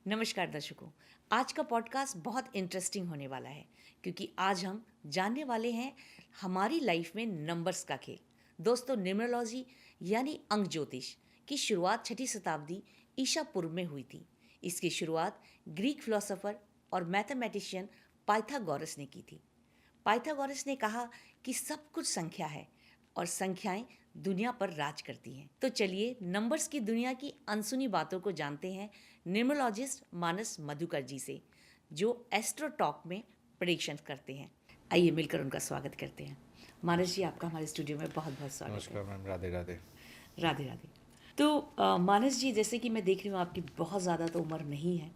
नमस्कार दर्शकों। आज का पॉडकास्ट बहुत इंटरेस्टिंग होने वाला है क्योंकि आज हम जानने वाले हैं हमारी लाइफ में नंबर्स का खेल। दोस्तों, न्यूमरोलॉजी यानी अंक ज्योतिष की शुरुआत 6वीं शताब्दी ईसा पूर्व में हुई थी। इसकी शुरुआत ग्रीक फिलोसोफर और मैथमेटिशियन पाइथागोरस ने की थी। पाइथागोरस ने कहा कि सब कुछ संख्या है और संख्याएं दुनिया पर राज करती हैं। तो चलिए नंबर्स की दुनिया की अनसुनी बातों को जानते हैं न्यूमरोलॉजिस्ट मानस मधुकर जी से, जो एस्ट्रो टॉक में प्रेडिक्शन करते हैं। आइए मिलकर उनका स्वागत करते हैं। मानस जी, आपका हमारे स्टूडियो में बहुत बहुत स्वागत है। नमस्कार मैम, राधे राधे। राधे राधे। तो मानस जी, जैसे कि मैं देख रही हूँ आपकी बहुत ज़्यादा तो उम्र नहीं है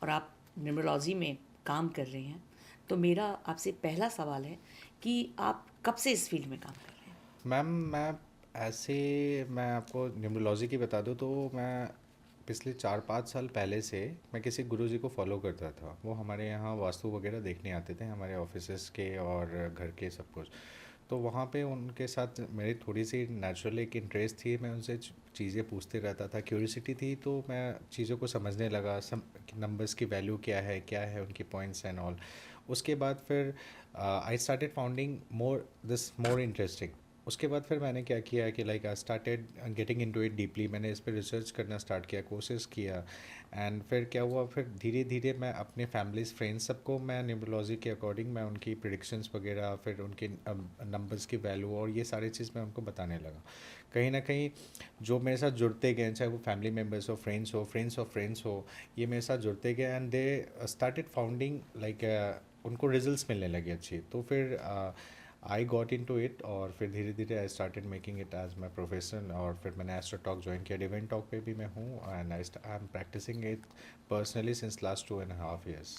और आप न्यूमरोलॉजी में काम कर रहे हैं, तो मेरा आपसे पहला सवाल है कि आप कब से इस फील्ड में काम कर रहे हैं? मैं आपको न्यूमरोलॉजी की बता दूँ तो मैं पिछले 4-5 साल पहले से मैं किसी गुरुजी को फॉलो करता था। वो हमारे यहाँ वास्तु वगैरह देखने आते थे, हमारे ऑफिसेस के और घर के सब कुछ। तो वहाँ पे उनके साथ मेरी थोड़ी सी नेचुरल एक इंटरेस्ट थी। मैं उनसे चीज़ें पूछते रहता था, क्यूरियोसिटी थी, तो मैं चीज़ों को समझने लगा। नंबर्स की वैल्यू क्या है उनकी पॉइंट्स एंड ऑल। उसके बाद फिर I started founding more interesting. उसके बाद फिर मैंने क्या किया कि like I started getting into it deeply. मैंने इस पर रिसर्च करना स्टार्ट किया, कोर्सेज किया। एंड फिर क्या हुआ, फिर धीरे धीरे मैं अपने फैमिलीज फ्रेंड्स सबको मैं न्यूमरोलॉजी के अकॉर्डिंग मैं उनकी प्रिडिक्शंस वगैरह, फिर उनके नंबर्स की वैल्यू और ये सारी चीज़ मैं उनको बताने लगा। कहीं ना कहीं जो मेरे साथ जुड़ते गए, चाहे वो फैमिली मेम्बर्स हो, फ्रेंड्स हो, ये मेरे साथ जुड़ते गए and they started founding like उनको रिजल्ट्स मिलने लगे अच्छी। तो फिर I got into it और फिर धीरे धीरे I started making it as my profession. और फिर मैंने एस्ट्रो टॉक ज्वाइन किया, डिवाइन टॉक पे भी मैं हूँ and I am practising it personally since last 2.5 years।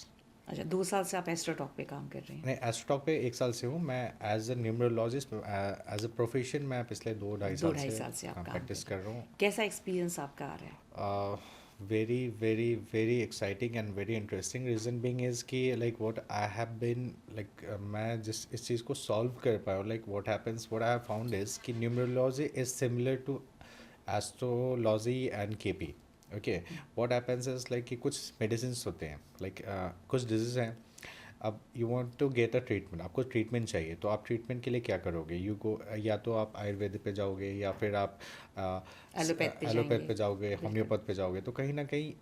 अच्छा, 2 साल से आप एस्ट्रो टॉक पे काम कर रहे हैं? नहीं, एस्ट्रो टॉक पे 1 साल से हूँ मैं। As a numerologist as a profession मैं पिछले 2-2.5 साल 2 ढाई साल से आप हाँ काम कर प्रैक्टिस रहे कर रहा हैं। हूँ। कैसा एक्सपीरियंस आपका आ रहा है? Very very very exciting and very interesting. Reason being is कि like what I have been like मैं जिस इस चीज़ को सॉल्व कर पाया हूँ, like what I have found is कि numerology is similar to astrology and KP. Okay, what happens is like कि कुछ मेडिसिन होते हैं, लाइक कुछ डिजीज़ हैं। अब you want to get a treatment, आपको ट्रीटमेंट चाहिए, तो आप ट्रीटमेंट के लिए क्या करोगे? यू गो, या तो आप आयुर्वेद पे जाओगे या फिर आप एलोपैथ पे एलोपैथ जाएंगे? पे जाओगे, बिल्कुल। होम्योपैथ पे जाओगे। तो कहीं ना कहीं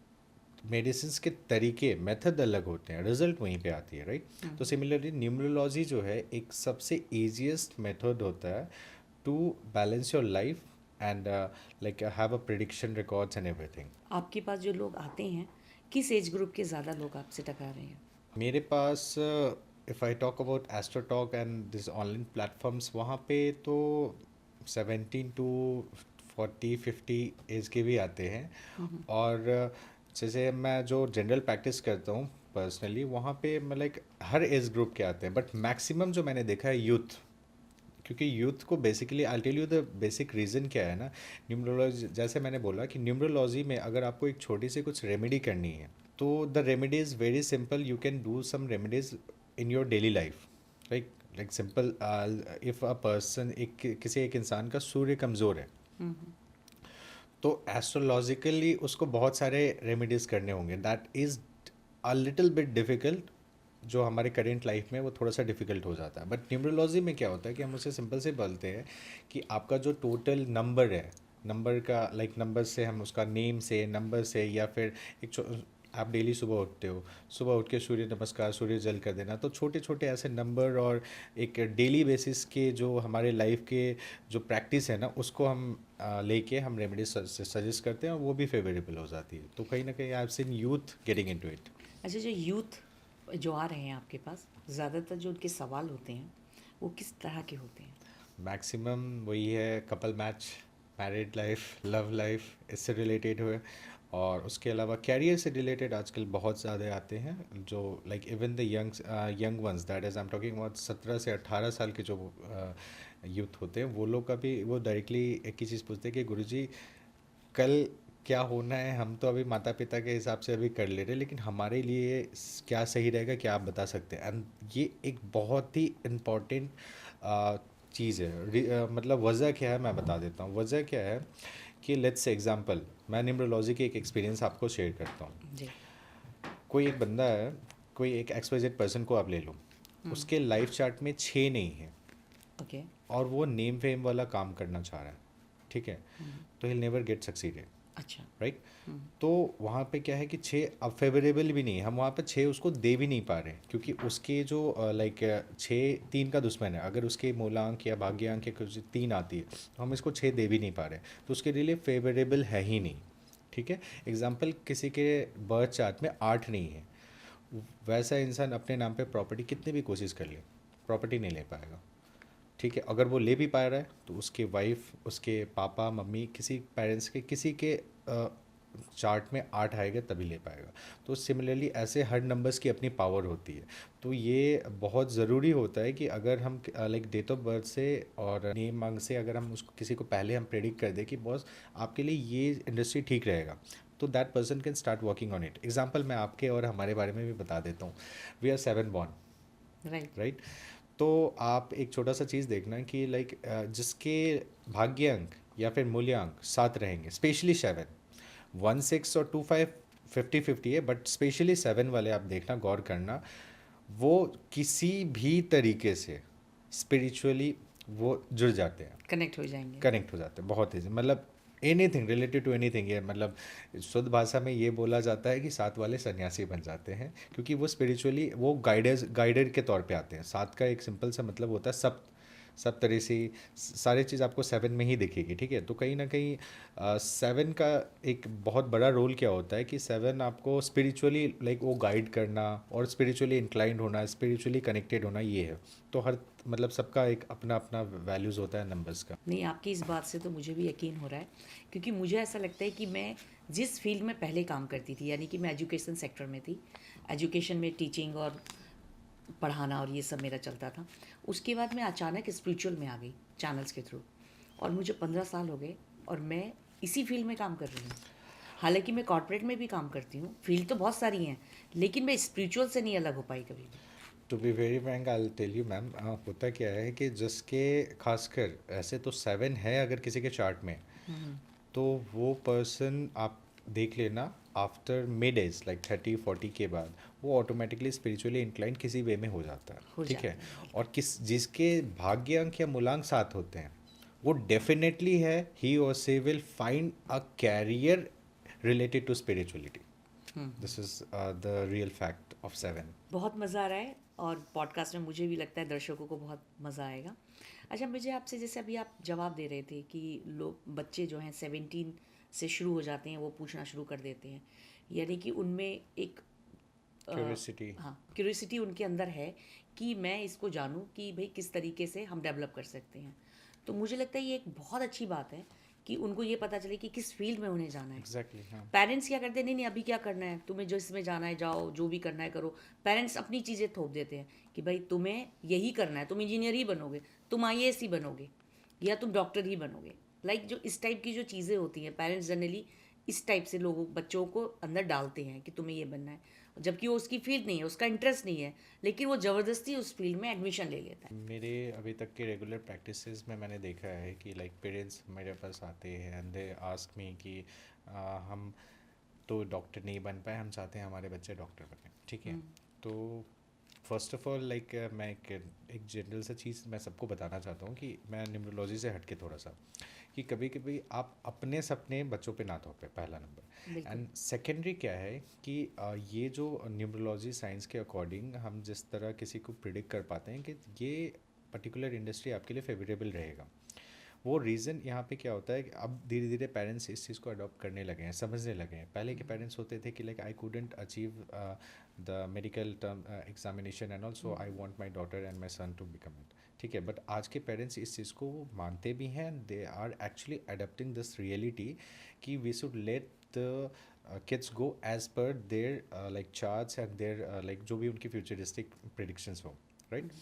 मेडिसिन के तरीके, मेथड अलग होते हैं, रिजल्ट वहीं पे आती है, राइट? तो सिमिलरली न्यूमरोलॉजी जो है एक सबसे ईजिएस्ट मेथड होता है to balance your life and like have a prediction records and everything. आपके पास जो लोग आते हैं, किस एज ग्रुप के ज़्यादा लोग आपसे टकरा रहे हैं? मेरे पास if I talk about Astrotalk and this online platforms, वहाँ पे तो 17 to 40-50 एज के भी आते हैं। और जैसे मैं जो जनरल प्रैक्टिस करता हूँ पर्सनली, वहाँ पे मैं लाइक हर एज ग्रुप के आते हैं, बट मैक्सिमम जो मैंने देखा है यूथ। क्योंकि यूथ को basically I tell you the basic reason क्या है ना। न्यूमरोलॉजी, जैसे मैंने बोला कि न्यूमरोलॉजी में अगर आपको एक छोटी सी कुछ रेमेडी करनी है, तो the remedy is very simple. You can do some remedies in your daily life, like simple. If a person, किसी एक इंसान का सूर्य कमज़ोर है, तो एस्ट्रोलॉजिकली उसको बहुत सारे रेमेडीज़ करने होंगे। That is a little bit difficult. जो हमारे करेंट लाइफ में वो थोड़ा सा डिफ़िकल्ट हो जाता है। बट न्यूमरोलॉजी में क्या होता है कि हम उसे सिंपल से बोलते हैं कि आपका जो टोटल नंबर है, नंबर का लाइक नंबर से हम उसका नेम से, नंबर से, या फिर आप डेली सुबह उठते हो, सुबह उठ के सूर्य नमस्कार, सूर्य जल कर देना। तो छोटे छोटे ऐसे नंबर और एक डेली बेसिस के जो हमारे लाइफ के जो प्रैक्टिस है ना, उसको हम लेके हम रेमेडी सजेस्ट करते हैं और वो भी फेवरेबल हो जाती है। तो कहीं ना कहीं आई have scene youth getting into it. अच्छा, जो यूथ जो आ रहे हैं आपके पास, ज़्यादातर जो उनके सवाल होते हैं वो किस तरह के होते हैं? मैक्सिमम वही है, couple match, married life, love life, इससे रिलेटेड हुए। और उसके अलावा कैरियर से रिलेटेड आजकल बहुत ज़्यादा आते हैं, जो like even the young ones, that is I am talking about 17 से 18 साल के जो यूथ होते हैं, वो लोग का भी वो डायरेक्टली एक ही चीज़ पूछते हैं कि गुरुजी कल क्या होना है। हम तो अभी माता पिता के हिसाब से अभी कर ले रहे हैं, लेकिन हमारे लिए क्या सही रहेगा, क्या आप बता सकते हैं? एंड ये एक बहुत ही इम्पॉर्टेंट चीज़ है। मतलब वजह क्या है, मैं बता देता हूँ। वजह क्या है कि लेट्स से एग्जांपल, मैं न्यूमरोलॉजी की एक एक्सपीरियंस आपको शेयर करता हूँ। जी। कोई एक बंदा है, कोई एक एक्सवाइजेड पर्सन को आप ले लो, उसके लाइफ चार्ट में 6 नहीं है ओके। और वो नेम फेम वाला काम करना चाह रहा है, ठीक है, तो ही नेवर गेट सक्सीडेड, अच्छा। राइट। तो वहाँ पे क्या है कि 6 अब फेवरेबल भी नहीं है, हम वहाँ पे 6 उसको दे भी नहीं पा रहे क्योंकि उसके जो लाइक 6 3 का दुश्मन है, अगर उसके मूलांक या भाग्यांक या कुछ 3 आती है तो हम इसको 6 दे भी नहीं पा रहे, तो उसके लिए फेवरेबल है ही नहीं, ठीक है। एग्जाम्पल, किसी के बर्थ चार्ट में 8 नहीं है, वैसा इंसान अपने नाम पे प्रॉपर्टी कितनी भी कोशिश कर ले, प्रॉपर्टी नहीं ले पाएगा, ठीक है। अगर वो ले भी पा रहा है तो उसके वाइफ, उसके पापा मम्मी, किसी पेरेंट्स के, किसी के चार्ट में 8 आएगा तभी ले पाएगा। तो सिमिलरली ऐसे हर नंबर्स की अपनी पावर होती है, तो ये बहुत ज़रूरी होता है कि अगर हम लाइक डेट ऑफ बर्थ से और नेम मांग से अगर हम उसको किसी को पहले हम प्रेडिक्ट कर दें कि बॉस आपके लिए ये इंडस्ट्री ठीक रहेगा, तो that person can start working on it. Example मैं आपके और हमारे बारे में भी बता देता हूँ। We are 7 born, right. Right. तो आप एक छोटा सा चीज़ देखना कि लाइक जिसके भाग्यांक या फिर मूल्यांक 7 रहेंगे, स्पेशली 7, 1 6 और 2 5 50-50 है, बट स्पेशली 7 वाले आप देखना, गौर करना, वो किसी भी तरीके से स्पिरिचुअली वो जुड़ जाते हैं, कनेक्ट हो जाएंगे। कनेक्ट हो जाते हैं बहुत ईजी, मतलब एनीथिंग रिलेटेड टू एनीथिंग। ये मतलब शुद्ध भाषा में ये बोला जाता है कि 7 वाले सन्यासी बन जाते हैं क्योंकि वो स्पिरिचुअली वो गाइडेड के तौर पे आते हैं। 7 का एक सिंपल सा मतलब होता है सब तरह से सारी चीज़ आपको 7 में ही दिखेगी, ठीक है। तो कहीं ना कहीं 7 का एक बहुत बड़ा रोल क्या होता है कि 7 आपको स्पिरिचुअली लाइक वो गाइड करना और स्पिरिचुअली इंक्लाइंड होना, स्पिरिचुअली कनेक्टेड होना, ये है। तो हर मतलब सबका एक अपना अपना वैल्यूज़ होता है नंबर्स का। नहीं, आपकी इस बात से तो मुझे भी यकीन हो रहा है, क्योंकि मुझे ऐसा लगता है कि मैं जिस फील्ड में पहले काम करती थी, यानी कि मैं एजुकेशन सेक्टर में थी, एजुकेशन में टीचिंग और पढ़ाना और ये सब मेरा चलता था। उसके बाद मैं अचानक स्पिरिचुअल में आ गई चैनल्स के थ्रू, और मुझे 15 साल हो गए और मैं इसी फील्ड में काम कर रही हूँ। हालांकि मैं कॉर्पोरेट में भी काम करती हूँ, फील्ड तो बहुत सारी हैं, लेकिन मैं स्पिरिचुअल से नहीं अलग हो पाई कभी भी। To be very frank I tell you ma'am, होता क्या है कि जिसके खासकर ऐसे तो 7 है अगर किसी के चार्ट में, तो वो पर्सन आप देख लेना आफ्टर मिड एज लाइक 30-40 के बाद वो ऑटोमेटिकली स्पिरिचुअली इंक्लाइंड किसी वे में हो जाता है, हो ठीक है। जाता है। और किस जिसके भाग्यांक या मूलांक 7 होते हैं वो डेफिनेटली है, ही और she will find a career related to spirituality. This is the real fact of 7। बहुत मज़ा आ रहा है और पॉडकास्ट में मुझे भी लगता है दर्शकों को बहुत मज़ा आएगा। अच्छा, मुझे आपसे, जैसे अभी आप जवाब दे रहे थे कि लोग, बच्चे जो हैं 17 से शुरू हो जाते हैं, वो पूछना शुरू कर देते हैं, यानी कि उनमें एक क्यूरियोसिटी। हाँ, क्यूरियोसिटी उनके अंदर है कि मैं इसको जानूं कि भाई किस तरीके से हम डेवलप कर सकते हैं। तो मुझे लगता है ये एक बहुत अच्छी बात है कि उनको ये पता चले कि किस फील्ड में उन्हें जाना है। एग्जैक्टली, हाँ। पेरेंट्स क्या करते हैं, नहीं नहीं अभी क्या करना है, तुम्हें जो इसमें जाना है जाओ, जो भी करना है करो। पेरेंट्स अपनी चीज़ें थोप देते हैं कि भाई तुम्हें यही करना है, तुम इंजीनियर ही बनोगे, तुम आईएएस ही बनोगे, या तुम डॉक्टर ही बनोगे। लाइक जो इस टाइप की जो चीज़ें होती हैं, पेरेंट्स जनरली इस टाइप से लोगों, बच्चों को अंदर डालते हैं कि तुम्हें ये बनना है, जबकि वो उसकी फील्ड नहीं है, उसका इंटरेस्ट नहीं है, लेकिन वो ज़बरदस्ती उस फील्ड में एडमिशन ले लेता है। मेरे अभी तक के रेगुलर प्रैक्टिसेस में मैंने देखा है कि लाइक पेरेंट्स मेरे पास आते हैं एंड दे आस्क मी कि हम तो डॉक्टर नहीं बन पाए, हम चाहते हैं हमारे बच्चे डॉक्टर बने, ठीक है। तो फर्स्ट ऑफ ऑल लाइक मैं एक जनरल सा चीज़ मैं सबको बताना चाहता हूँ कि मैं न्यूमरोलॉजी से हट के थोड़ा सा, कि कभी कभी आप अपने सपने बच्चों पे ना थोपे, पहला नंबर। बिल्कुल। एंड सेकेंडरी क्या है कि ये जो न्यूमरोलॉजी साइंस के अकॉर्डिंग हम जिस तरह किसी को प्रिडिक्ट कर पाते हैं कि ये पर्टिकुलर इंडस्ट्री आपके लिए फेवरेबल रहेगा, वो रीज़न यहाँ पे क्या होता है कि अब धीरे धीरे पेरेंट्स इस चीज़ को अडॉप्ट करने लगे हैं, समझने लगे हैं। पहले के पेरेंट्स होते थे कि like I couldn't achieve the medical term examination and also I want my daughter and my son to become it, ठीक है। बट आज के पेरेंट्स इस चीज़ को मानते भी हैं, they are actually adopting this reality कि we should let the kids go as per their like charts and their like जो भी उनकी फ्यूचरिस्टिक प्रिडिक्शंस हो, राइट।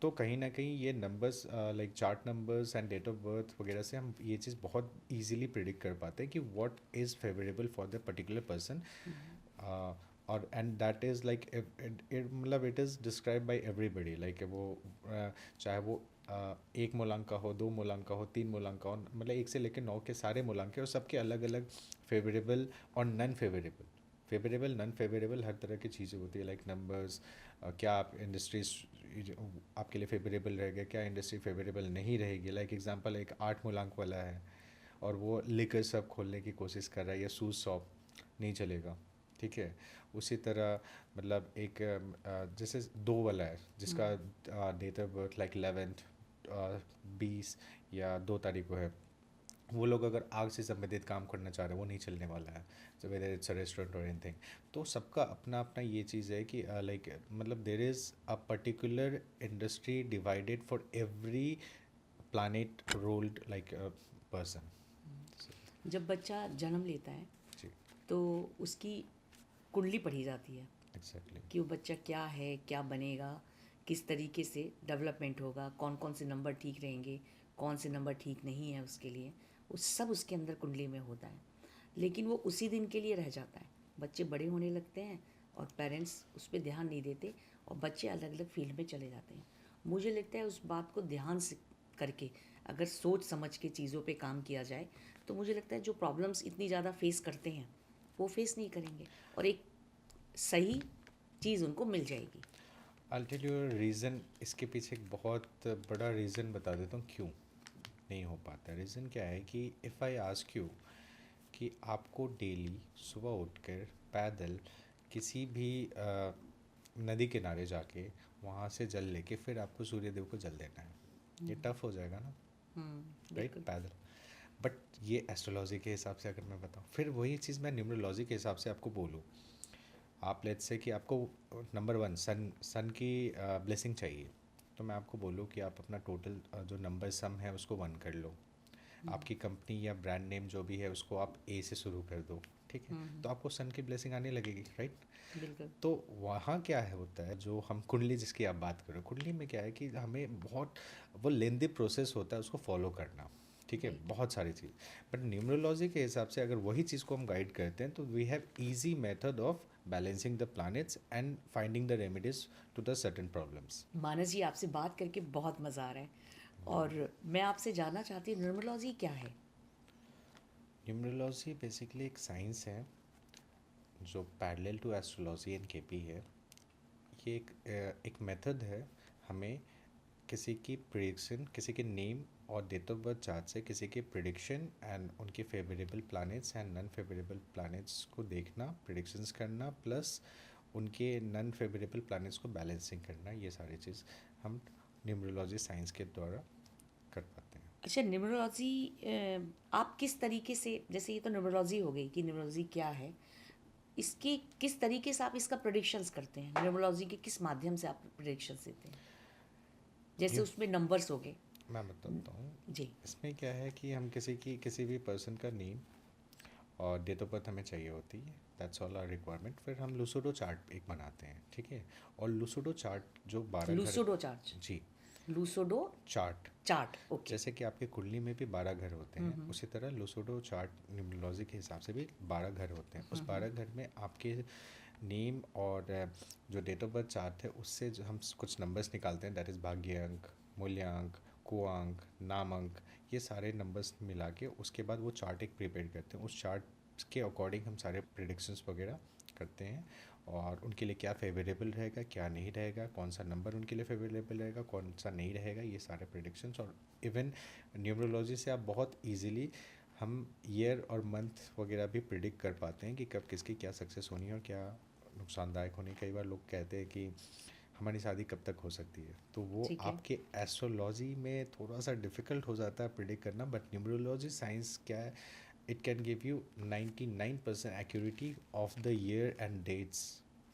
तो कहीं ना कहीं ये numbers like chart numbers and date of birth वगैरह से हम ये चीज़ बहुत इजीली प्रिडिक्ट कर पाते हैं कि what is favourable for the particular person. और एंड दैट इज़ लाइक मतलब it is describe by everybody, like वो चाहे वो 1 मूलांक का हो, 2 मूलांक का हो, 3 मूलांक का हो, मतलब 1 से लेकर 9 के सारे मूलांक हैं और सबके अलग अलग फेवरेबल और non favourable favourable non favourable हर तरह की चीज़ें होती है, लाइक नंबर्स, क्या आप इंडस्ट्रीज आपके लिए फेवरेबल रहेगा, क्या इंडस्ट्री फेवरेबल नहीं रहेगी। लाइक एग्जांपल, एक 8 मूलांक वाला है और वो लिकर शॉप खोलने की कोशिश कर रहा है या शूज़ शॉप, नहीं चलेगा, ठीक है। उसी तरह मतलब एक जैसे 2 वाला है जिसका date of birth like 11th 20 या 2 तारीख को है, वो लोग अगर आग से संबंधित काम करना चाह रहे हैं वो नहीं चलने वाला है, तो वेदर इट्स अ रेस्टोरेंट और एनीथिंग। तो सबका अपना अपना ये चीज़ है कि लाइक मतलब there is a particular industry divided for every planet rolled like a person. जब बच्चा जन्म लेता है जी, तो उसकी कुंडली पढ़ी जाती है एग्जैक्टली। कि वो बच्चा क्या है, क्या बनेगा, किस तरीके से डेवलपमेंट होगा, कौन कौन से नंबर ठीक रहेंगे, कौन से नंबर ठीक नहीं है उसके लिए, वो सब उसके अंदर कुंडली में होता है। लेकिन वो उसी दिन के लिए रह जाता है। बच्चे बड़े होने लगते हैं और पेरेंट्स उस पर ध्यान नहीं देते और बच्चे अलग अलग फील्ड में चले जाते हैं। मुझे लगता है उस बात को ध्यान से करके अगर सोच समझ के चीज़ों पे काम किया जाए तो मुझे लगता है जो प्रॉब्लम्स इतनी ज़्यादा फेस करते हैं वो फेस नहीं करेंगे और एक सही चीज़ उनको मिल जाएगी। आई टेल यू रीज़न, इसके पीछे एक बहुत बड़ा रीज़न बता देता हूँ क्यों नहीं हो पाता। रीज़न क्या है कि इफ़ आई आस्क यू कि आपको डेली सुबह उठकर पैदल किसी भी नदी किनारे जाके वहाँ से जल लेके फिर आपको सूर्यदेव को जल देना है, ये टफ हो जाएगा ना, राइट, बिल्कुल। पैदल। बट ये एस्ट्रोलॉजी के हिसाब से अगर मैं बताऊँ, फिर वही चीज़ मैं न्यूमरोलॉजी के हिसाब से आपको बोलूँ, आप लेट्स से कि आपको नंबर 1 सन की ब्लेसिंग चाहिए, तो मैं आपको बोलूँ कि आप अपना टोटल जो नंबर सम है उसको 1 कर लो, आपकी कंपनी या ब्रांड नेम जो भी है उसको आप ए से शुरू कर दो, ठीक है, तो आपको सन की ब्लेसिंग आने लगेगी, राइट। बिल्कुल। तो वहाँ क्या है होता है, जो हम कुंडली जिसकी आप बात करो, कुंडली में क्या है कि हमें बहुत वो लेंदी प्रोसेस होता है उसको फॉलो करना, ठीक है, राइट। बहुत सारी चीज़। बट न्यूमरोलॉजी के हिसाब से अगर वही चीज़ को हम गाइड करते हैं तो we have easy method of balancing the planets and finding the remedies to the certain problems. Manas ji, आपसे बात करके बहुत मज़ा आ रहा है और मैं आपसे जानना चाहती हूँ न्यूमरोलॉजी क्या है। न्यूमरोलॉजी बेसिकली एक साइंस है जो parallel to astrology and KP है। ये एक मेथड है हमें किसी की प्रिडिक्शन, किसी के नेम और डेट ऑफ बर्थ चार्ट से किसी के प्रिडिक्शन एंड उनके favourable planets and non favourable planets को देखना, प्रिडिक्शंस करना, प्लस उनके नॉन फेवरेबल प्लैनेट्स को बैलेंसिंग करना, ये सारी चीज़ हम न्यूमरोलॉजी साइंस के द्वारा कर पाते हैं। अच्छा, न्यूमरोलॉजी आप किस तरीके से, जैसे ये तो न्यूमरोलॉजी हो गई कि न्यूमरोलॉजी क्या है, इसके किस तरीके से आप इसका प्रेडिक्शंस करते हैं, न्यूमरोलॉजी के किस माध्यम से आप प्रेडिक्शंस देते हैं, जैसे न्यू उसमें नंबर्स हो गए। मैं बताता हूँ, जी। इसमें क्या है कि हम किसी भी पर्सन का नेम और डेट ऑफ बर्थ हमें चाहिए होती है, दैट्स ऑल आर रिक्वायरमेंट। फिर हम लूसोडो चार्ट एक बनाते हैं, ठीक है, और लूसोडो चार्ट जो 12 घर, लूसोडो चार्ट। जी, लूसोडो चार्ट, चार्ट, ओके। जैसे कि आपके कुंडली में भी 12 घर होते हैं, उसी तरह लूसोडो चार्ट न्यूमरोलॉजी के हिसाब से भी 12 घर होते हैं। उस 12 घर में आपके नेम और जो डेट ऑफ बर्थ चार्ट है उससे जो हम कुछ नंबर्स निकालते हैं, दैट इज़ भाग्य अंक, मूल्य अंक, कुआंक, नाम अंक, ये सारे नंबर्स मिला के उसके बाद वो चार्ट एक प्रिपेयर करते हैं। उस चार्ट के अकॉर्डिंग हम सारे प्रिडिक्शंस वगैरह करते हैं और उनके लिए क्या फेवरेबल रहेगा, क्या नहीं रहेगा, कौन सा नंबर उनके लिए फेवरेबल रहेगा, कौन सा नहीं रहेगा, ये सारे प्रिडिक्शंस। और इवन न्यूमरोलॉजी से आप बहुत इजीली हम ईयर और मंथ वगैरह भी प्रिडिक्ट कर पाते हैं कि कब किसकी क्या सक्सेस होनी है और क्या नुकसानदायक होनी। कई बार लोग कहते हैं कि हमारी शादी कब तक हो सकती है, तो वो ठीक है। आपके एस्ट्रोलॉजी में थोड़ा सा डिफ़िकल्ट हो जाता है प्रिडिक्ट करना। बट न्यूमरोलॉजी साइंस क्या है, it can give you 99% accuracy of the year and dates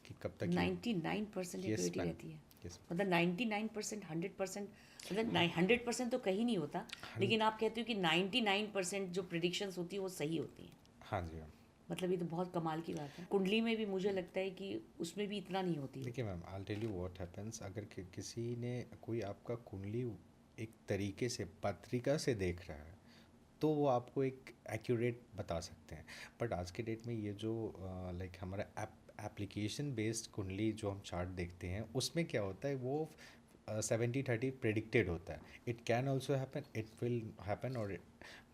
कि कब तक ये। 99% यस एक्यूरेटी मैम, रहती है। यस। मतलब 99%, 100%, मतलब 100% तो कहीं नहीं होता, लेकिन आप कहते हो कि 99% जो प्रिडिक्शंस होती है वो सही होती हैं। हाँ जी मैम। मतलब ये तो बहुत कमाल की बात है। कुंडली में भी मुझे लगता है कि उसमें भी इतना नहीं होती है। देखिए ma'am, I tell you what happens, अगर किसी ने कोई आपका कुंडली एक तरीके से पत्रिका से देख रहा है तो वो आपको एक एक्यूरेट बता सकते हैं। बट आज के डेट में ये जो लाइक हमारा एप्लीकेशन बेस्ड कुंडली जो हम चार्ट देखते हैं उसमें क्या होता है, वो 70-30 प्रेडिक्टेड होता है. It can also happen, it will happen, और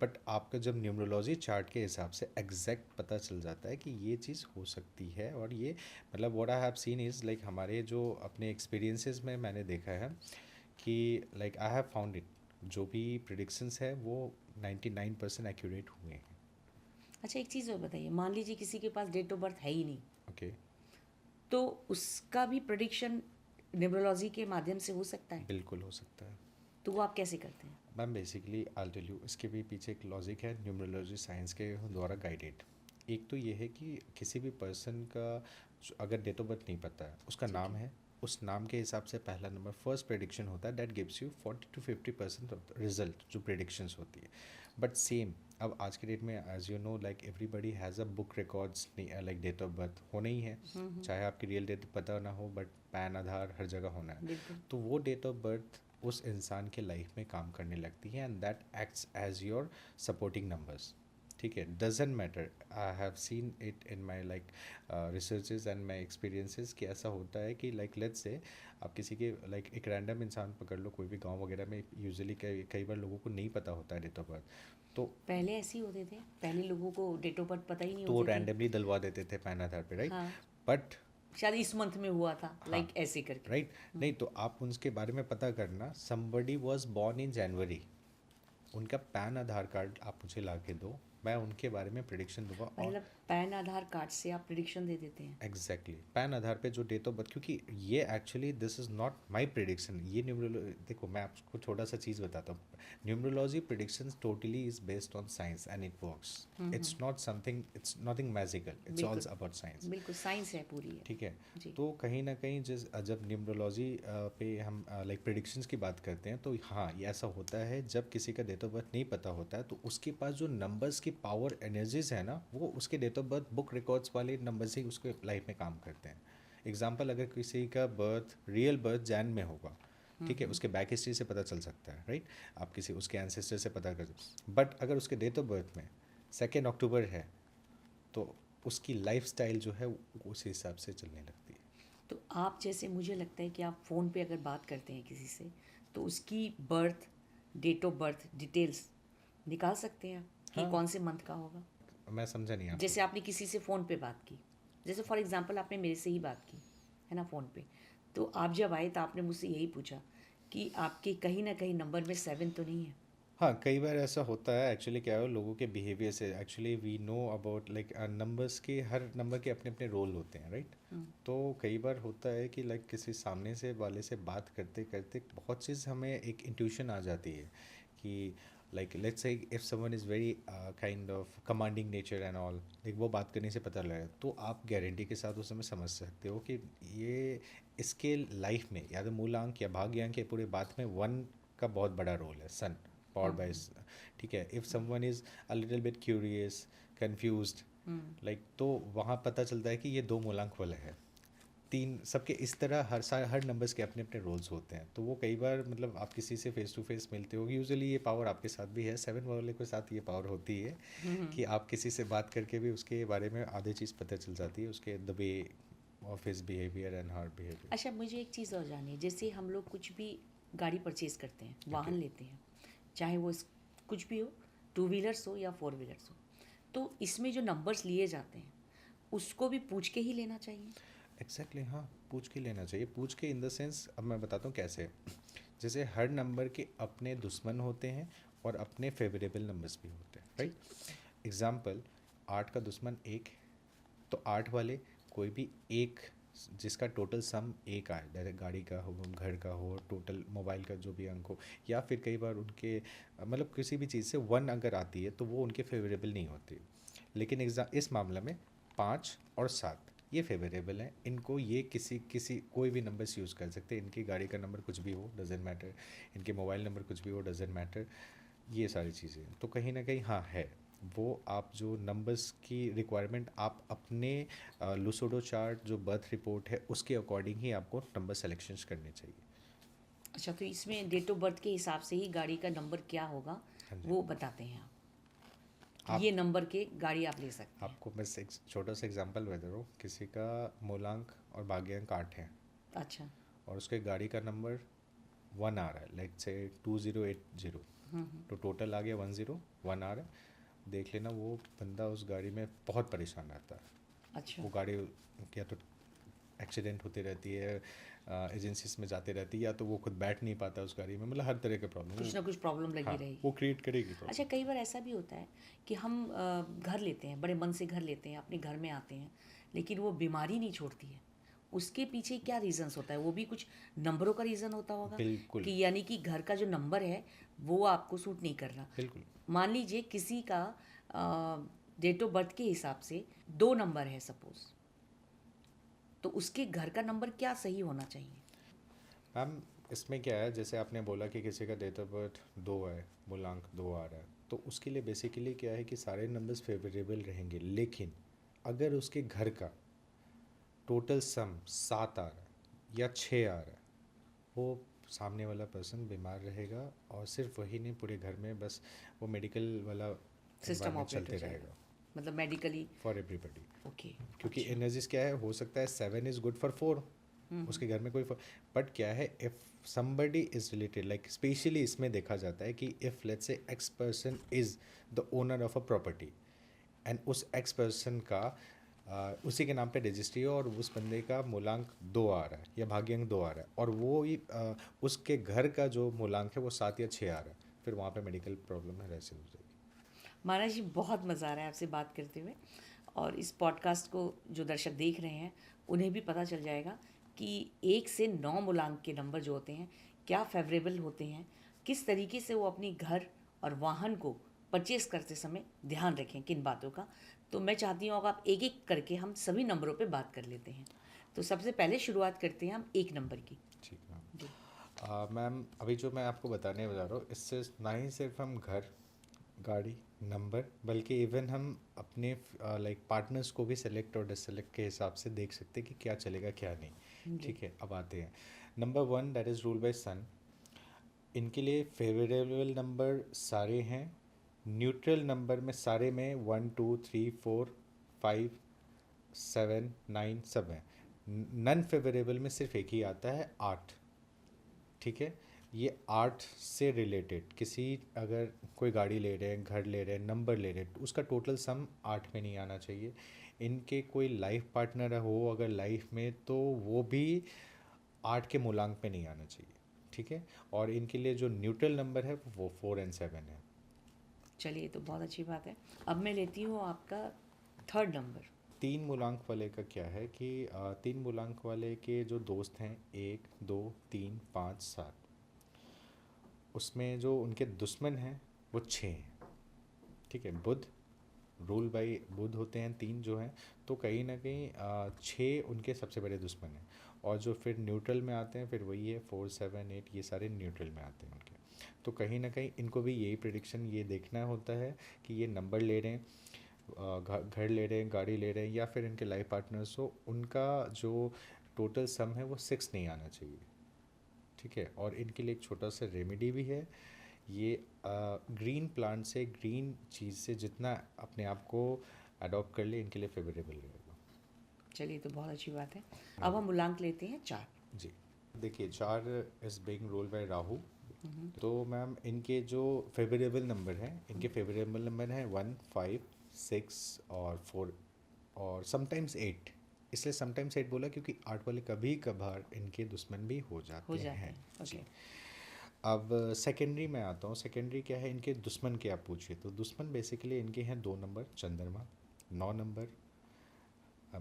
बट आपका जब न्यूमरोलॉजी चार्ट के हिसाब से एग्जैक्ट पता चल जाता है कि ये चीज़ हो सकती है. और ये मतलब what I have scene is like हमारे जो अपने एक्सपीरियंसेस में मैंने देखा है कि like I have found it, जो भी प्रिडिक्शंस है वो 99% एक्यूरेट हुए हैं. अच्छा, एक चीज़ और बताइए, मान लीजिए किसी के पास डेट ऑफ बर्थ है ही नहीं, ओके, तो उसका भी प्रेडिक्शन न्यूमरोलॉजी के माध्यम से हो सकता है, बिल्कुल हो सकता है. तो वो आप कैसे करते हैं? Ma'am basically I tell you, इसके भी पीछे एक लॉजिक है न्यूमरोलॉजी साइंस के द्वारा गाइडेड. एक तो ये है कि किसी भी पर्सन का अगर डेट ऑफ बर्थ नहीं पता है, उसका ठीक नाम है। है, उस नाम के हिसाब से पहला नंबर फर्स्ट प्रेडिक्शन होता है, that gives you 40-50% of the result जो प्रेडिक्शंस होती है. बट सेम अब आज के डेट में as you know like everybody has a book records like date of birth होना ही है, चाहे आपकी रियल डेट पता ना हो, बट पैन आधार हर जगह होना है. बिल्कुल। तो वो डेट ऑफ बर्थ उस इंसान के लाइफ में काम करने लगती है, and that acts as your supporting numbers. ठीक है, doesn't matter. I have seen it in my like researches and my experiences कि ऐसा होता है कि लाइक लेट्स से आप किसी के लाइक एक रैंडम इंसान पकड़ लो, कोई भी गांव वगैरह में यूजुअली कई बार लोगों को नहीं पता होता है डेट ऑफ बर्थ, तो पहले ऐसे ही होते थे, पहले लोगों को डेट ऑफ बर्थ पता ही नहीं तो होती थी। रैंडमली दिलवा देते थे पैन आधार पे, राइट. हाँ, बट शायद इस मंथ में हुआ था, हाँ, लाइक ऐसे करके। राइट, नहीं तो आप उनके बारे में पता करना, समबडी वॉज बॉर्न इन जनवरी, उनका पैन आधार कार्ड आप मुझे ला के दो, मैं उनके बारे में प्रिडिक्शन दूंगा. और मतलब पैन आधार कार्ड से आप प्रिडिक्शन दे देते हैं? एग्जैक्टली पैन आधार पे जो डेट ऑफ बर्थ, क्योंकि ये actually this is not my prediction. ये न्यूमरोलॉजी, देखो मैं आपको छोटा सा चीज़ बताता हूँ. Numerology prediction totally is based on science and it works. It's not something, it's nothing magical, it's all बिल्कुल। About science. बिल्कुल साइंस है पूरी है। ठीक है, जी। तो कहीं ना कहीं जब न्यूमरोलॉजी पे हम लाइक प्रिडिक्शंस की बात करते हैं, तो हाँ ये ऐसा होता है जब किसी का डेट ऑफ बर्थ नहीं पता होता है, तो उसके पास जो नंबर्स की पावर एनर्जीज है ना, वो उसके date of birth book records वाले नंबर से ही उसके लाइफ में काम करते हैं. एग्जाम्पल, अगर किसी का बर्थ रियल बर्थ जैन में होगा, ठीक है, उसके बैक हिस्ट्री से पता चल सकता है, राइट. आप किसी उसके एंसेस्टर से पता कर, बट अगर उसके डेट ऑफ बर्थ में 2 अक्टूबर है, तो उसकी लाइफस्टाइल जो है वो उस हिसाब से चलने लगती है. तो आप जैसे, मुझे लगता है कि आप फ़ोन पे अगर बात करते हैं किसी से, तो उसकी birth, date of birth details निकाल सकते हैं कि हाँ. कौन से मंथ का होगा? मैं समझा नहीं आपको. जैसे आपने किसी से फ़ोन पे बात की, जैसे फॉर एग्जांपल आपने मेरे से ही बात की है ना फ़ोन पे, तो आप जब आए तो आपने मुझसे यही पूछा कि आपके कहीं ना कहीं नंबर में 7 तो नहीं है? हाँ, कई बार ऐसा होता है. एक्चुअली क्या है, लोगों के बिहेवियर से actually we know about like numbers के, हर नंबर के अपने अपने रोल होते हैं, राइट. तो कई बार होता है कि लाइक किसी सामने से वाले से बात करते करते बहुत चीज़ हमें एक इंट्यूशन आ जाती है कि like let's say if someone is very kind of commanding nature and all, like वो बात करने से पता लगा, तो आप गारंटी के साथ उस समय समझ सकते हो कि ये इसके लाइफ में या तो मूलांक या भाग्यांक या पूरे बात में 1 का बहुत बड़ा रोल है, सन powered by ठीक है. If someone is a little bit curious, confused, like, तो वहाँ पता चलता है कि ये 2 मूलांक वाला है. 3 सबके इस तरह हर नंबर्स के अपने अपने रोल्स होते हैं. तो वो कई बार मतलब आप किसी से फेस टू फेस मिलते हो, यूजुअली ये पावर आपके साथ भी है, 7 वाले के साथ ये पावर होती है कि आप किसी से बात करके भी उसके बारे में आधी चीज़ पता चल जाती है, उसके the way of his behaviour and her behaviour. अच्छा, मुझे एक चीज़ और जाननी है, जैसे हम लोग कुछ भी गाड़ी परचेज़ करते हैं, वाहन लेते हैं, चाहे वो कुछ भी हो, 2 व्हीलर्स हो या 4 व्हीलर्स हो, तो इसमें जो नंबर्स लिए जाते हैं उसको भी पूछ के ही लेना चाहिए? एग्जैक्टली हाँ, पूछ के लेना चाहिए. पूछ के इन द सेंस, अब मैं बताता हूँ कैसे. जैसे हर नंबर के अपने दुश्मन होते हैं और अपने फेवरेबल नंबर्स भी होते हैं, राइट. एग्जाम्पल, 8 का दुश्मन 1, तो 8 वाले कोई भी एक जिसका टोटल सम 1 आए, डायरेक्ट गाड़ी का हो, घर का हो, टोटल मोबाइल का जो भी अंक हो, या फिर कई बार उनके मतलब किसी भी चीज़ से 1 अगर आती है तो वो उनके फेवरेबल नहीं होती. लेकिन इस मामले में 5 और 7 ये फेवरेबल हैं. इनको ये किसी कोई भी नंबर्स यूज़ कर सकते हैं. इनकी गाड़ी का नंबर कुछ भी हो, डजेंट मैटर. इनके मोबाइल नंबर कुछ भी हो, डजेंट मैटर. ये सारी चीज़ें तो कहीं ना कहीं हाँ है. वो आप जो नंबर्स की रिक्वायरमेंट आप अपने लूसोडो चार्ट जो बर्थ रिपोर्ट है उसके अकॉर्डिंग ही आपको नंबर सेलेक्शंस करने चाहिए. अच्छा, तो इसमें डेट ऑफ बर्थ के हिसाब से ही गाड़ी का नंबर क्या होगा हाँ जी. वो बताते हैं आप, आप ये नंबर के गाड़ी आप ले सकते हैं? आपको मैं एक छोटा सा एग्जांपल बता रहा हूँ. किसी का मूलांक और भाग्यांक 8 है अच्छा। और उसके गाड़ी का नंबर 1 आ रहा है, लाइक से 2080, तो टोटल आ गया 101 आ रहा है। देख लेना वो बंदा उस गाड़ी में बहुत परेशान रहता है। अच्छा। वो गाड़ी या तो एक्सीडेंट होती रहती है, एजेंसीज में जाते रहती है, या तो वो खुद बैठ नहीं पाता उस गाड़ी में, मतलब हर तरह के प्रॉब्लम कुछ ना कुछ प्रॉब्लम लगी हाँ रहेगी। वो क्रिएट करेगी अच्छा, प्रॉब्लम। कई बार ऐसा भी होता है कि हम घर लेते हैं, बड़े मन से घर लेते हैं, अपने घर में आते हैं, लेकिन वो बीमारी नहीं छोड़ती है। उसके पीछे क्या रीजंस होता है? वो भी कुछ नंबरों का रीज़न होता होगा बिल्कुल कि यानी कि घर का जो नंबर है वो आपको सूट नहीं कर रहा। बिल्कुल। मान लीजिए किसी का डेट ऑफ बर्थ के हिसाब से 2 नंबर है सपोज, तो उसके घर का नंबर क्या सही होना चाहिए? मैम इसमें क्या है, जैसे आपने बोला कि किसी का डेट ऑफ बर्थ 2 है, मूलांक 2 आ रहा है, तो उसके लिए बेसिकली क्या है कि सारे नंबर्स फेवरेबल रहेंगे, लेकिन अगर उसके घर का टोटल सम 7 आ रहा है या 6 आ रहा है, वो सामने वाला पर्सन बीमार रहेगा, और सिर्फ वही नहीं, पूरे घर में बस वो मेडिकल वाला सिस्टम एनवायरनमेंट ऑपरेट हो चलते जाएगा, रहेगा मतलब मेडिकली। For everybody. ओके। क्योंकि अच्छा। एनर्जीज क्या है, हो सकता है 7 इज़ गुड फॉर 4, उसके घर में कोई, बट क्या है, if somebody is related, like specially इसमें देखा जाता है कि if let's say x person is the owner of a property, and उस एक्स पर्सन का उसी के नाम पे रजिस्ट्री है, और उस बंदे का मूलांक 2 आ रहा है या भाग्यांक 2 आ रहा है, और वो ही उसके घर का जो मूलांक है वो 7 या 6 आ रहा है, फिर वहाँ पे मेडिकल प्रॉब्लम है, वैसे हो जाएगी। महाराज जी, बहुत मज़ा आ रहा है आपसे बात करते हुए, और इस पॉडकास्ट को जो दर्शक देख रहे हैं उन्हें भी पता चल जाएगा कि 1 से 9 मूलांक के नंबर जो होते हैं क्या फेवरेबल होते हैं, किस तरीके से वो अपनी घर और वाहन को परचेस करते समय ध्यान रखें किन बातों का। तो मैं चाहती हूँ अब आप एक एक करके हम सभी नंबरों पे बात कर लेते हैं। तो सबसे पहले शुरुआत करते हैं हम 1 नंबर की। ठीक है जी। मैम, अभी जो मैं आपको बताने जा रहा हूँ, इससे ना ही सिर्फ हम घर, गाड़ी, नंबर, बल्कि इवन हम अपने लाइक पार्टनर्स को भी सेलेक्ट और डिससेलेक्ट के हिसाब से देख सकते हैं कि क्या चलेगा क्या नहीं। जी। ठीक है, अब आते हैं number 1, that is rule by sun. इनके लिए फेवरेबल नंबर सारे हैं, न्यूट्रल नंबर में सारे में 1 2 3 4 5 7 9 सब हैं। नन फेवरेबल में सिर्फ एक ही आता है, 8। ठीक है, ये 8 से रिलेटेड किसी, अगर कोई गाड़ी ले रहे हैं, घर ले रहे हैं, नंबर ले रहे हैं, तो उसका टोटल सम 8 में नहीं आना चाहिए। इनके कोई लाइफ पार्टनर हो अगर लाइफ में, तो वो भी 8 के मूलांक पे नहीं आना चाहिए। ठीक है, और इनके लिए जो न्यूट्रल नंबर है वो 4 और 7 है। चलिए, तो बहुत अच्छी बात है। अब मैं लेती हूँ आपका 3rd नंबर। 3 मूलांक वाले का क्या है कि 3 मूलांक वाले के जो दोस्त हैं, 1 2 3 5 7, उसमें जो उनके दुश्मन हैं वो 6 हैं। ठीक है, बुध, रूल बाई बुध होते हैं 3 जो हैं, तो कहीं ना कहीं 6 उनके सबसे बड़े दुश्मन हैं। और जो फिर न्यूट्रल में आते हैं, फिर वही है 4 7 8, ये सारे न्यूट्रल में आते हैं उनके। तो कहीं ना कहीं इनको भी यही प्रिडिक्शन ये देखना होता है कि ये नंबर ले रहे हैं, घर ले रहे हैं, गाड़ी ले रहे हैं, या फिर इनके लाइफ पार्टनर्स हो, उनका जो टोटल सम है वो 6 नहीं आना चाहिए। ठीक है, और इनके लिए एक छोटा सा रेमेडी भी है, ये ग्रीन प्लांट से, ग्रीन चीज़ से जितना अपने आप को अडॉप्ट कर ले, इनके लिए फेवरेबल रहेगा। चलिए, तो बहुत अच्छी बात है। अब हम मूलांक लेते हैं 4। जी, देखिए 4 is being ruled by Rahu. तो मैम इनके जो फेवरेबल नंबर हैं, इनके फेवरेबल नंबर हैं 1 5 6 और 4, और समटाइम्स 8। इसलिए समटाइम्स 8 बोला क्योंकि 8 वाले कभी कभार इनके दुश्मन भी हो जाते हैं। ओके। जी, अब सेकेंडरी में आता हूँ। सेकेंडरी क्या है, इनके दुश्मन के आप पूछिए, तो दुश्मन बेसिकली इनके हैं 2 नंबर चंद्रमा, 9 नंबर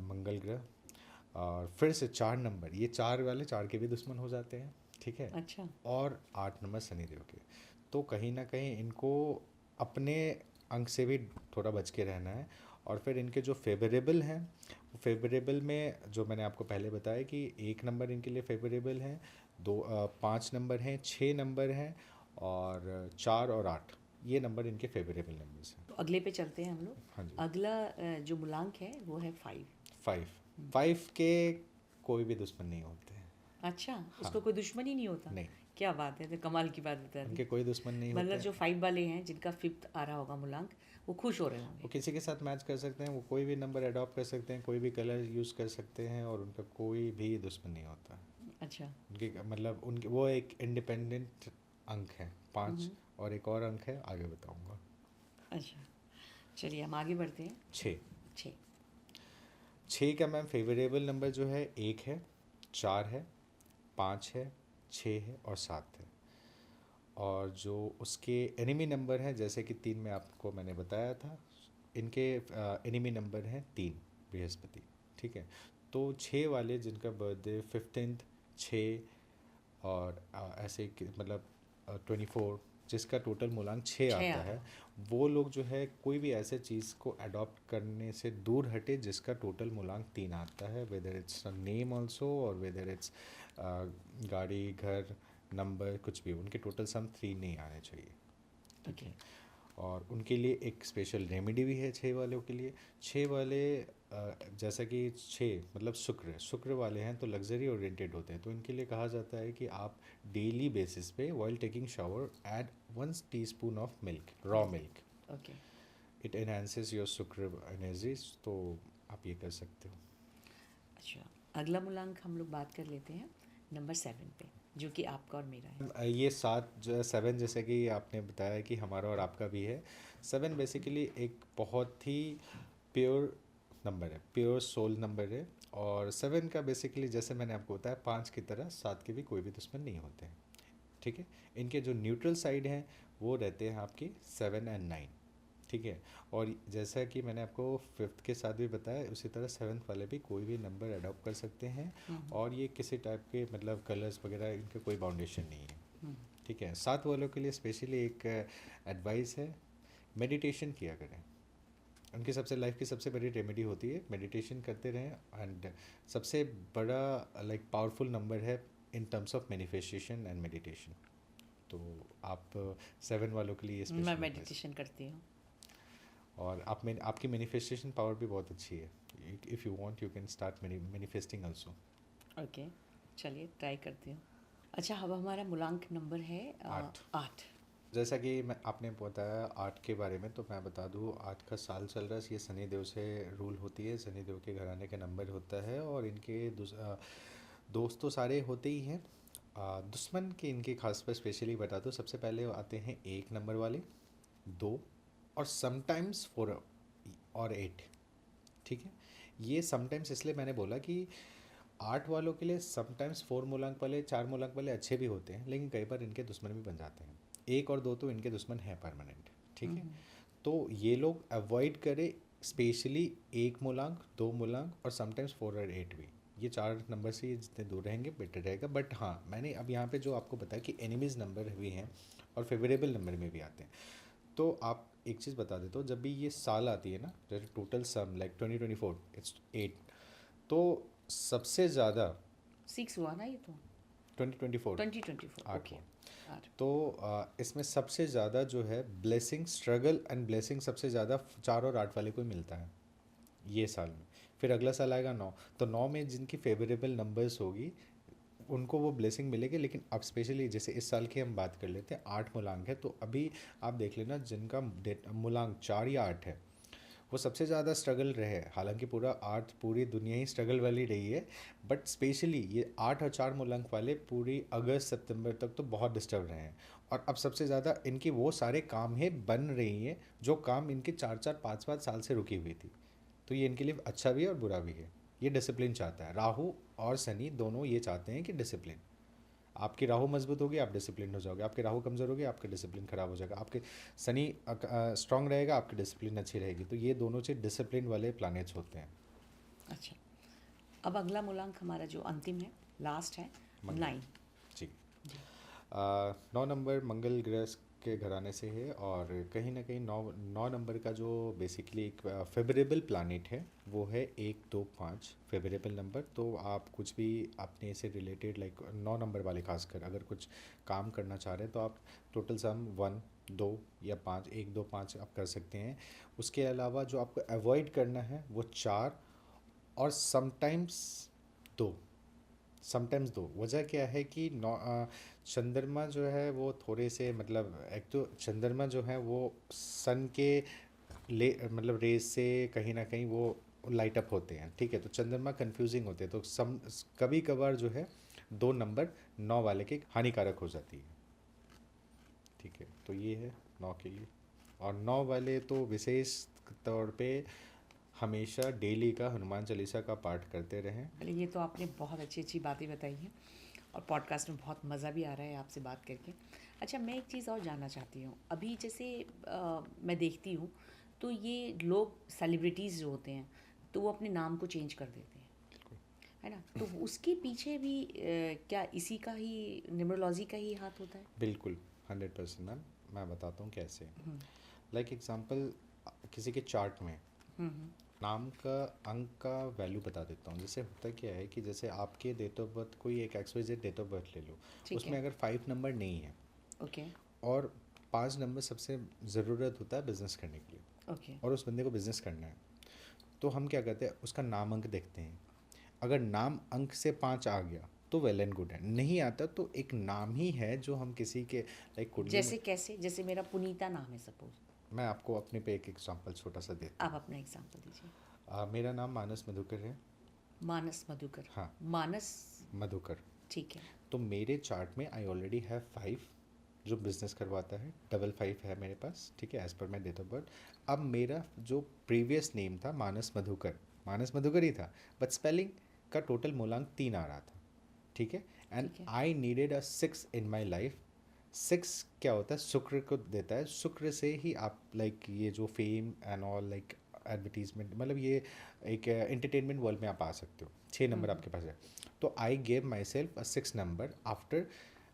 मंगल ग्रह, और फिर से 4 नंबर, ये 4 वाले 4 के भी दुश्मन हो जाते हैं। ठीक है, अच्छा। और 8 नंबर शनिदेव के। तो कहीं ना कहीं इनको अपने अंक से भी थोड़ा बच के रहना है। और फिर इनके जो फेवरेबल हैं, वो फेवरेबल में जो मैंने आपको पहले बताया कि 1 नंबर इनके लिए फेवरेबल हैं, 5 नंबर हैं, 6 नंबर हैं, और 4 और 8, ये नंबर इनके फेवरेबल नंबर्स हैं। तो अगले पे चलते हैं हम लोग। हाँ जी। अगला जो मूलांक है वो है 5। 5 के कोई भी दुश्मन नहीं होते हैं। अच्छा, हाँ, उसको कोई दुश्मन ही नहीं होता? नहीं। क्या बात है, तो कमाल की बात बता दी। उनके कोई दुश्मन नहीं मतलब होते। जो 5 वाले हैं जिनका 5th आ रहा होगा मूलांक, वो खुश हो रहे वो होंगे। किसी के साथ मैच कर सकते हैं, वो कोई भी नंबर अडॉप्ट कर सकते हैं, कोई भी कलर यूज़ कर सकते हैं, और उनका कोई भी दुश्मन नहीं होता। अच्छा। उनके मतलब उनके वो एक इंडिपेंडेंट अंक है 5, हम्म। और एक और अंक है आगे बताऊंगा। अच्छा, चलिए हम आगे बढ़ते हैं। 6। 6। 6 का मैम फेवरेबल नंबर जो है 1 है, 4 है, 5 है, 6 है और 7 है। और जो उसके एनिमी नंबर हैं, जैसे कि 3 में आपको मैंने बताया था, इनके एनिमी नंबर हैं 3, बृहस्पति। ठीक है। तो 6 वाले जिनका बर्थडे 15, 6 और ऐसे मतलब 24, जिसका टोटल मूलांक 6 6 आ आता रहा है, हो। वो लोग जो है कोई भी ऐसे चीज़ को अडॉप्ट करने से दूर हटे जिसका टोटल मूलांक 3 आता है, वेदर इट्स नेम ऑल्सो और वेदर इट्स गाड़ी, घर, नंबर, कुछ भी, उनके टोटल सम 3 नहीं आने चाहिए। ठीक ओके। है। और उनके लिए एक स्पेशल रेमेडी भी है 6 वालों के लिए। 6 वाले जैसा कि 6 मतलब शुक्र वाले हैं, तो लग्जरी ओरिएंटेड होते हैं, तो इनके लिए कहा जाता है कि आप डेली बेसिस पे while taking shower add 1 teaspoon of milk, raw milk. Okay. It enhances your शुक्र एनर्जीज, तो आप ये कर सकते हो। अच्छा, अगला मूलांक हम लोग बात कर लेते हैं नंबर 7 पे, जो कि आपका और मेरा है। ये 7 जैसे कि आपने बताया कि हमारा और आपका भी है। 7 बेसिकली एक बहुत ही प्योर नंबर है, प्योर सोल नंबर है। और 7 का बेसिकली जैसे मैंने आपको बताया, 5 की तरह 7 के भी कोई भी दुश्मन नहीं होते हैं। ठीक है। इनके जो न्यूट्रल साइड हैं वो रहते हैं आपकी 7 एंड 9। ठीक है। और जैसा कि मैंने आपको 5th के साथ भी बताया, उसी तरह 7th वाले भी कोई भी नंबर अडॉप्ट कर सकते हैं। हम्म। और ये किसी टाइप के मतलब कलर्स वगैरह इनका कोई बाउंडेशन नहीं है। हम्म। ठीक है। 7 वालों के लिए स्पेशली एक एडवाइस है, मेडिटेशन किया करें। उनकी सबसे लाइफ की सबसे बड़ी रेमेडी होती है मेडिटेशन करते रहें। एंड सबसे बड़ा लाइक पावरफुल नंबर है in terms of manifestation and meditation. तो आप 7 वालों के लिए ये मैं स्पेशल एडवाइस। मेडिटेशन करती हूँ। और आप में आपकी मैनिफेस्टेशन पावर भी बहुत अच्छी है। If you want you can start manifesting also. Okay, चलिए ट्राई करती हूँ। अच्छा, अब हमारा मूलांक नंबर है 8। 8। जैसा कि मैं आपने बताया 8 के बारे में, तो मैं बता दूँ 8 का साल चल रहा है, ये शनि देव से रूल होती है, शनि देव के घराने का नंबर होता है। और इनके दोस्त तो सारे होते ही हैं। दुश्मन के इनके खास पर स्पेशली बता दो, सबसे पहले आते हैं 1 नंबर वाले, 2 और समटाइम्स 4 और 8। ठीक है। ये समटाइम्स इसलिए मैंने बोला कि 8 वालों के लिए समटाइम्स 4 मूलांक वाले, 4 मूलांक वाले अच्छे भी होते हैं, लेकिन कई बार इनके दुश्मन भी बन जाते हैं। 1 और 2 तो इनके दुश्मन हैं परमानेंट। ठीक है। तो ये लोग अवॉइड करें, स्पेशली 1 मूलांक, 2 मूलांक और समटाइम्स 4 और 8 भी। ये 4 नंबर से ये जितने दूर रहेंगे बेटर रहेगा। बट हाँ, मैंने अब यहाँ पे जो आपको बताया कि एनिमीज़ नंबर भी हैं और फेवरेबल नंबर में भी आते हैं। तो आप एक चीज़ बता देते हो, जब भी ये साल आती है ना, जैसे टोटल सम लाइक 2024 इट्स 8, तो सबसे ज़्यादा 6 हुआ ना ये तो? 2024 2024, 8 ओके। हुआ। 8। तो इसमें सबसे ज़्यादा जो है ब्लेसिंग, स्ट्रगल एंड ब्लेसिंग सबसे ज़्यादा 4 और 8 वाले को ही मिलता है ये साल में। फिर अगला साल आएगा 9, तो 9 में जिनकी फेवरेबल नंबर्स होगी उनको वो ब्लेसिंग मिलेगी। लेकिन अब स्पेशली जैसे इस साल की हम बात कर लेते हैं, 8 मूलांक है, तो अभी आप देख लेना जिनका मूलांक 4 या 8 है वो सबसे ज़्यादा स्ट्रगल रहे। हालांकि पूरा 8 पूरी दुनिया ही स्ट्रगल वाली रही है, बट स्पेशली ये 8 और 4 मूलांक वाले पूरी अगस्त सितंबर तक तो बहुत डिस्टर्ब रहे हैं। और अब सबसे ज़्यादा इनकी वो सारे काम है बन रही हैं जो काम इनके 4-4 5-5 साल से रुकी हुई थी। तो ये इनके लिए अच्छा भी है और बुरा भी है। ये डिसिप्लिन चाहता है, राहु और शनि दोनों ये चाहते हैं कि डिसिप्लिन। आपकी राहु मजबूत होगी आप डिसिप्लिन हो जाओगे, आपके राहु कमज़ोर होगी आपका डिसिप्लिन ख़राब हो जाएगा, आपके शनि स्ट्रांग रहेगा आपकी डिसिप्लिन अच्छी रहेगी। तो ये दोनों चीज़ डिसिप्लिन वाले प्लैनेट्स होते हैं। अच्छा, अब अगला मूलांक हमारा जो अंतिम है, लास्ट है, मंगल 9। जी। जी। 9 नंबर मंगल ग्रह के घराने से है। और कहीं ना कहीं 9 नंबर का जो बेसिकली एक फेवरेबल प्लानिट है वो है 1, 2, 5 फेवरेबल नंबर। तो आप कुछ भी अपने से रिलेटेड लाइक 9 नंबर वाले खासकर अगर कुछ काम करना चाह रहे हैं तो आप टोटल सम 1, 2 या 5, 1, 2, 5 आप कर सकते हैं। उसके अलावा जो आपको अवॉइड करना है वो 4 और समटाइम्स 2। समटाइम्स दो। वजह क्या है कि चंद्रमा जो है वो थोड़े से मतलब एक तो चंद्रमा जो है वो सन के मतलब रेस से कहीं ना कहीं वो लाइट अप होते हैं, ठीक है, तो चंद्रमा कंफ्यूजिंग होते हैं, तो सम कभी कभार जो है दो नंबर 9 वाले के हानिकारक हो जाती है, ठीक है, तो ये है 9 के लिए। और 9 वाले तो विशेष तौर पे हमेशा डेली का हनुमान चालीसा का पाठ करते रहें। अरे ये तो आपने बहुत अच्छी अच्छी बातें बताई हैं और पॉडकास्ट में बहुत मज़ा भी आ रहा है आपसे बात करके। अच्छा, मैं एक चीज़ और जानना चाहती हूँ। अभी जैसे मैं देखती हूँ तो ये लोग सेलिब्रिटीज़ जो होते हैं तो वो अपने नाम को चेंज कर देते हैं, है ना? तो उसके पीछे भी क्या इसी का ही न्यूमरोलॉजी का ही हाथ होता है? बिल्कुल 100% मैम। मैं बताता हूँ कैसे। हम्म। लाइक एग्जांपल, किसी के चार्ट में हम्म। नाम का अंक का वैल्यू बता देता हूँ। जैसे होता क्या है कि जैसे आपके डेट ऑफ बर्थ, कोई एक XYZ डेट ऑफ बर्थ ले लो, ठीक उसमें है। अगर 5 नंबर नहीं है ओके। और 5 नंबर सबसे ज़रूरत होता है बिज़नेस करने के लिए, ओके। और उस बंदे को बिज़नेस करना है, तो हम क्या करते हैं, उसका नाम अंक देखते हैं। अगर नाम अंक से 5 आ गया तो वेल एंड गुड है, नहीं आता तो एक नाम ही है जो हम किसी के लाइक कुंडली में। जैसे कैसे? जैसे मेरा पुनीता नाम है सपोज। मैं आपको अपने पे एक एग्जांपल छोटा सा देता आप हूँ। अपना एग्जांपल दीजिए। मेरा नाम मानस मधुकर है। मानस मधुकर। हाँ, मानस। मधुकर। ठीक है। तो मेरे चार्ट में आई ऑलरेडी हैव 5 जो बिजनेस करवाता है, डबल 5 है मेरे पास, ठीक है, as per my date of birth. अब मेरा जो प्रीवियस नेम था मानस मधुकर ही था, बट स्पेलिंग का टोटल मूलांक 3 आ रहा था, ठीक है। एंड ठीक है। I needed a 6 in my life. 6 क्या होता है, शुक्र को देता है, शुक्र से ही आप लाइक ये जो fame and all like advertisement, मतलब ये एक एंटरटेनमेंट वर्ल्ड में आप आ सकते हो। 6 नंबर आपके पास है, तो I gave myself a 6 number after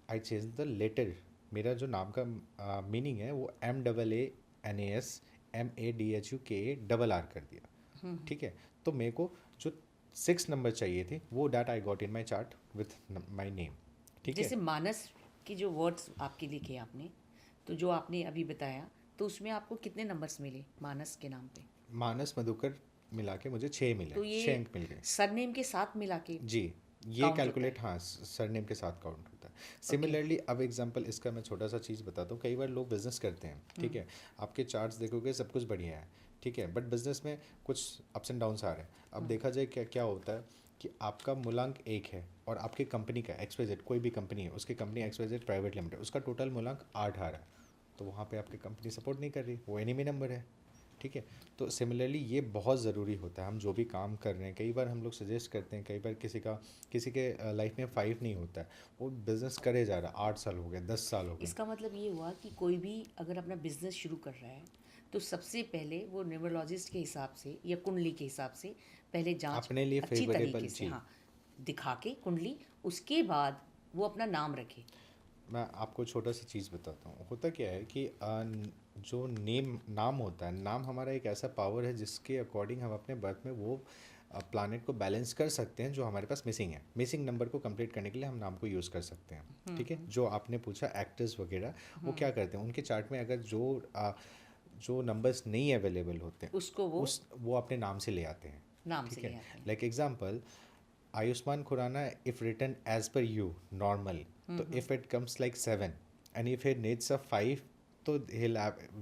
I change the letter. मेरा जो नाम का मीनिंग है वो MAANASMADHUKARR कर दिया, ठीक है। तो मेरे को जो 6 नंबर चाहिए थे वो that I got in my chart with my name, ठीक है। जैसे मानस की जो वर्ड्स आपके लिखे आपने, तो जो आपने अभी बताया, तो उसमें आपको कितने नंबर्स मिले मानस के नाम पे? मानस मधुकर मिला के मुझे 6 मिले, तो ये 6 अंक मिल गए। सरनेम के साथ मिला के जी, ये काउंट होता है? कैलकुलेट, हाँ, सरनेम के साथ काउंट होता है। ओके। सिमिलरली अब एग्जांपल इसका मैं छोटा सा चीज़ बताता हूँ। कई बार लोग बिजनेस करते हैं, ठीक है, आपके चार्ट्स देखोगे सब कुछ बढ़िया है, ठीक है, बट बिजनेस में कुछ अप्स एंड डाउन्स आ रहे हैं। अब देखा जाए क्या क्या होता है कि आपका मूलांक 1 है और आपकी कंपनी का XYZ, कोई भी कंपनी है, उसकी कंपनी XYZ प्राइवेट लिमिटेड, उसका टोटल मूलांक 8 आ रहा है, तो वहाँ पे आपकी कंपनी सपोर्ट नहीं कर रही, वो एनिमी नंबर है, ठीक है। तो सिमिलरली ये बहुत ज़रूरी होता है, हम जो भी काम कर रहे हैं, कई बार हम लोग सजेस्ट करते हैं, कई बार किसी के लाइफ में 5 नहीं होता है, वो बिज़नेस करे जा रहा है, 8 साल हो गए, 10 साल हो गए। इसका मतलब ये हुआ कि कोई भी अगर अपना बिजनेस शुरू कर रहा है तो सबसे पहले वो न्यूमरोलॉजिस्ट के हिसाब से या कुंडली के हिसाब से पहले जांच अपने लिए अच्छी फेवरेबल तरीके से, जी। हाँ, दिखा के कुंडली, उसके बाद वो अपना नाम रखे। मैं आपको छोटा सा चीज़ बताता हूँ। होता क्या है कि जो नाम होता है, नाम हमारा एक ऐसा पावर है जिसके अकॉर्डिंग हम अपने बर्थ में वो प्लानट को बैलेंस कर सकते हैं जो हमारे पास मिसिंग है। मिसिंग नंबर को कंप्लीट करने के लिए हम नाम को यूज़ कर सकते हैं, ठीक है। जो आपने पूछा एक्टर्स वगैरह, वो क्या करते हैं, उनके चार्ट में अगर जो नंबर्स नहीं अवेलेबल होते हैं, उसको वो वो अपने नाम से ले आते हैं, नाम से ठीक ले है। आते हैं। Like example, Ayushmann Khurrana, if written as per you normal, तो if it comes like 7 and if it needs a 5, तो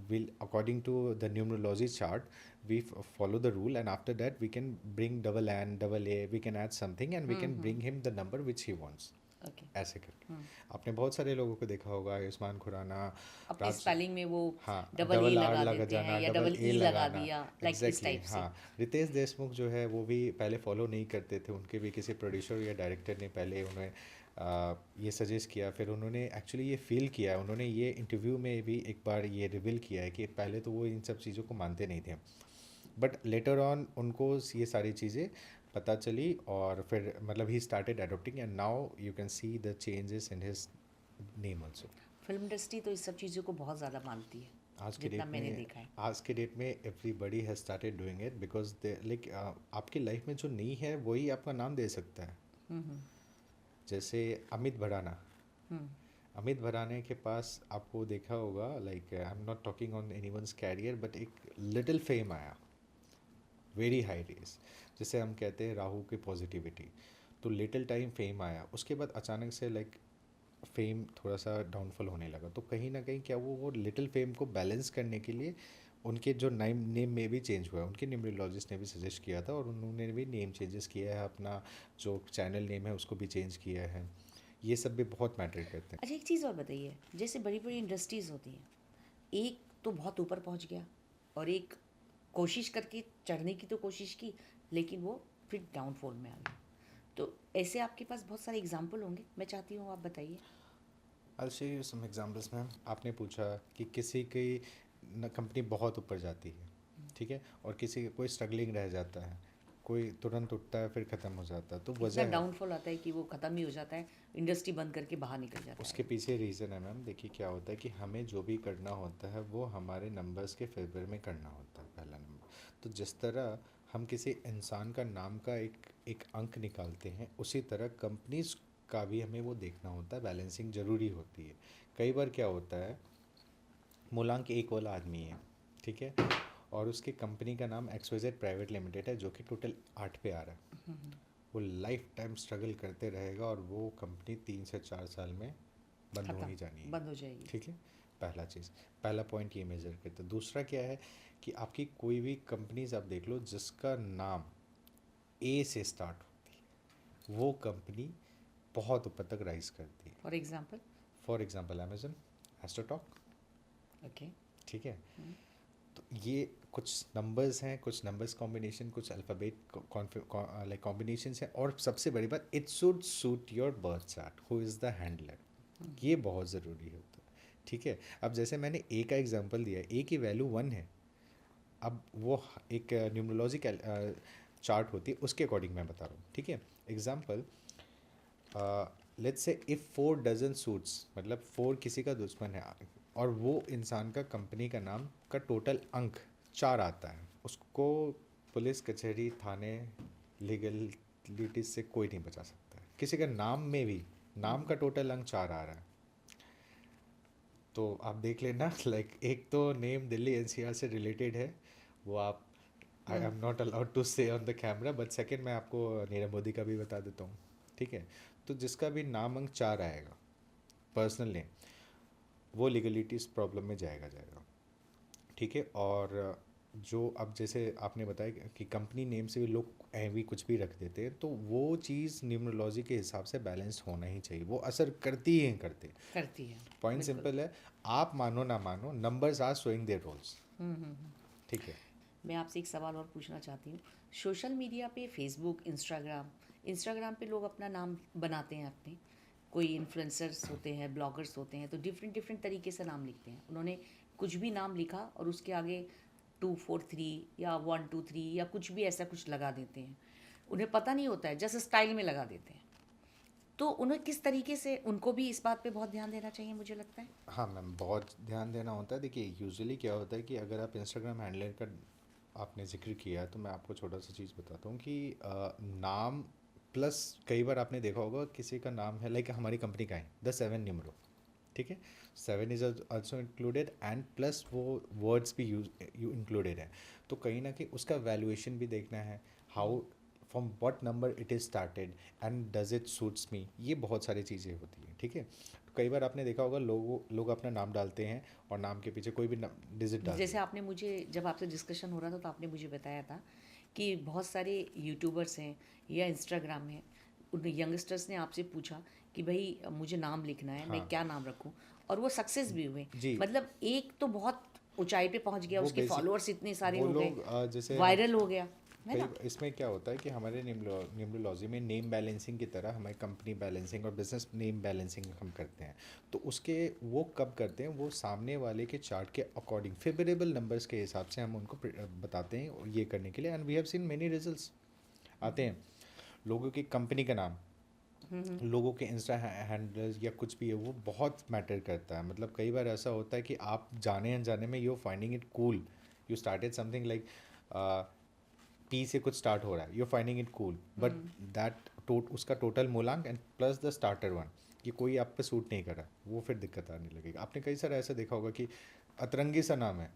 will according to the numerology chart we follow the rule, and after that we can bring double N double A, we can add something and we can bring him the number which he wants, okay. ऐसे करके। आपने बहुत सारे लोगों को देखा होगा, आयुष्मान खुराना, अपने स्पेलिंग में वो हाँ, डबल ए डबल आर लगा लगा देते हैं जाना, या डबल डबल ए ई लगा लगाना, दिया, लाइक इस एग्जैक्टली टाइप से। हाँ। रितेश देशमुख जो है वो भी पहले फॉलो नहीं करते थे, उनके भी किसी प्रोड्यूसर या डायरेक्टर ने पहले उन्हें ये सजेस्ट किया, फिर उन्होंने एक्चुअली ये फील किया, उन्होंने ये इंटरव्यू में भी एक बार ये रिवील किया है कि पहले तो वो इन सब चीज़ों को मानते नहीं थे, बट लेटर ऑन उनको ये सारी चीज़ें पता चली और फिर मतलब he started adopting and now you can see the changes in his name also. Film industry तो इस सब चीज़ों को बहुत ज़्यादा मानती है, जितना मैंने देखा है। आज के डेट में everybody has started doing it because they like आपकी लाइफ में जो नहीं है वही आपका नाम दे सकता है। हम्म। जैसे अमित भड़ाना, हम्म। अमित भड़ाने के पास आपको देखा होगा, like I am not talking on anyone's career, but एक लिटिल फेम आया, वेरी हाई रेस, जिसे हम कहते हैं राहु की पॉजिटिविटी। तो लिटिल टाइम फेम आया, उसके बाद अचानक से लाइक फेम थोड़ा सा डाउनफॉल होने लगा। तो कहीं ना कहीं क्या वो लिटिल फेम को बैलेंस करने के लिए उनके जो नेम में भी चेंज हुआ है, उनके न्यूमरोलॉजिस्ट ने भी सजेस्ट किया था और उन्होंने भी नेम चेंजेस किया है, अपना जो चैनल नेम है उसको भी चेंज किया है। ये सब भी बहुत मैटर करते हैं। अच्छा, एक चीज़ और बताइए, जैसे बड़ी बड़ी इंडस्ट्रीज़ होती हैं, एक तो बहुत ऊपर पहुंच गया और एक कोशिश करके चढ़ने की तो कोशिश की, लेकिन वो फिर डाउनफॉल में आ गया। तो ऐसे आपके पास बहुत सारे एग्जाम्पल होंगे, मैं चाहती हूँ आप बताइए। I show you some examples ma'am. आपने पूछा कि किसी की कंपनी बहुत ऊपर जाती है, ठीक है, और किसी का कोई स्ट्रगलिंग रह जाता है, कोई तुरंत उठता है फिर ख़त्म हो जाता है, तो इतना वजह है डाउनफॉल आता है कि वो ख़त्म ही हो जाता है, इंडस्ट्री बंद करके बाहर निकल जाता उसके है। पीछे रीज़न है मैम। देखिए क्या होता है कि हमें जो भी करना होता है वो हमारे नंबर्स के फेवर में करना होता है, पहला नंबर। तो जिस तरह हम किसी इंसान का नाम का एक एक अंक निकालते हैं, उसी तरह कंपनीज का भी हमें वो देखना होता है, बैलेंसिंग ज़रूरी होती है। कई बार क्या होता है, मूलांक एक वाला आदमी है, ठीक है, और उसकी कंपनी का नाम XYZ प्राइवेट लिमिटेड है जो कि टोटल 8 पे आ रहा है। वो लाइफ टाइम स्ट्रगल करते रहेगा और वो कंपनी 3 से 4 साल में बंद ख़त्म, होनी जानी है, बंद हो जाएगी। ठीक है। पहला चीज़, पहला पॉइंट ये मेजर करते हैं। दूसरा क्या है कि आपकी कोई भी कंपनीज आप देख लो जिसका नाम ए से स्टार्ट होती है, वो कंपनी बहुत ऊपर तक राइज करती है। For example. For example Amazon, AstroTalk, okay. ठीक है। तो ये कुछ नंबर्स हैं, कुछ नंबर्स कॉम्बिनेशन, कुछ अल्फ़ाबेट लाइक कॉम्बिनेशंस हैं, और सबसे बड़ी बात, it should suit your birth chart, who is the handler. ये बहुत ज़रूरी होता है, ठीक है। अब जैसे मैंने ए का एग्जांपल दिया, ए की वैल्यू 1 है। अब वो एक न्यूमरोलॉजी चार्ट होती है, उसके अकॉर्डिंग मैं बता रहा हूँ, ठीक है। Example, let's say if 4 dozen suits, मतलब 4 किसी का दुश्मन है, और वो इंसान का कंपनी का नाम का टोटल अंक 4 आता है, उसको पुलिस कचहरी थाने लीगलिटीज से कोई नहीं बचा सकता है। किसी का नाम में भी नाम का टोटल अंक 4 आ रहा है, तो आप देख लेना लाइक एक तो नेम दिल्ली NCR से रिलेटेड है, वो आप, I am not allowed to say on the camera, but second मैं आपको नीरव मोदी का भी बता देता हूँ, ठीक है। तो जिसका भी नाम अंक 4 आएगा, पर्सनल नेम, वो लीगलिटीज़ प्रॉब्लम में जाएगा, ठीक है। और जो अब जैसे आपने बताया कि कंपनी नेम से भी लोग भी कुछ भी रख देते हैं, तो वो चीज़ न्यूमरोलॉजी के हिसाब से बैलेंस होना ही चाहिए, वो असर करती ही करते। करती है। पॉइंट बिल्कुल। सिंपल है, आप मानो ना मानो, numbers are showing their roles, ठीक है। मैं आपसे एक सवाल और पूछना चाहती हूँ। सोशल मीडिया पे फेसबुक, इंस्टाग्राम पे लोग अपना नाम बनाते हैं अपने, कोई इन्फ्लुएंसर्स होते हैं, ब्लॉगर्स होते हैं, तो डिफरेंट डिफरेंट तरीके से नाम लिखते हैं। उन्होंने कुछ भी नाम लिखा और उसके आगे 243 या 123 या कुछ भी ऐसा कुछ लगा देते हैं। उन्हें पता नहीं होता है, जैसे स्टाइल में लगा देते हैं। तो उन्हें किस तरीके से, उनको भी इस बात पे बहुत ध्यान देना चाहिए मुझे लगता है। हाँ मैम, बहुत ध्यान देना होता है। देखिए यूजुअली क्या होता है कि अगर आप इंस्टाग्राम हैंडलर का आपने ज़िक्र किया है, तो मैं आपको छोटा सा चीज़ बताता हूँ कि नाम प्लस, कई बार आपने देखा होगा किसी का नाम है, लाइक हमारी कंपनी का है द 7 न्यूमरो, ठीक है। 7 is also included and plus वो वर्ड्स भी यूज इंक्लूडेड है। तो कहीं ना कहीं उसका वैल्यूएशन भी देखना है, how from what number it is started and does it suits me, ये बहुत सारी चीज़ें होती हैं, ठीक है। तो कई बार आपने देखा होगा लोग अपना नाम डालते हैं और नाम के पीछे कोई भी डिजिट डालते जैसे हैं। आपने मुझे, जब आपसे डिस्कशन हो रहा था तो आपने मुझे बताया था कि बहुत सारे यूट्यूबर्स हैं या इंस्टाग्राम है, उन यंगस्टर्स ने आपसे पूछा कि भाई मुझे नाम लिखना है, मैं हाँ क्या नाम रखूं, और वो सक्सेस भी हुए। जी, मतलब एक तो बहुत ऊंचाई पे पहुंच गया, वो उसके बेसिक, फॉलोअर्स इतने सारे वो हो गए, लोग जैसे हम, वायरल हो गया, है कई ना। इसमें क्या होता है कि हमारे न्यूमरोलॉजी में नेम बैलेंसिंग की तरह हमारी कंपनी बैलेंसिंग और बिजनेस नेम बैलेंसिंग हम करते हैं। तो उसके वो कब करते हैं, वो सामने वाले के चार्ट के अकॉर्डिंग फेवरेबल नंबर्स के हिसाब से हम उनको बताते हैं, और ये करने के लिए, and we have seen many results आते हैं। लोगों की कंपनी का नाम, लोगों के इंस्टा हैंडल्स या कुछ भी है, वो बहुत मैटर करता है। मतलब कई बार ऐसा होता है कि आप जाने अनजाने में, you finding it cool, you started something like P से कुछ स्टार्ट हो रहा है, you finding it cool, but that उसका टोटल मूलांक and plus the starter one, ये कोई आप पे सूट नहीं कर रहा, वो फिर दिक्कत आने लगेगी। आपने कई सारा ऐसा देखा होगा कि अतरंगी सा नाम है,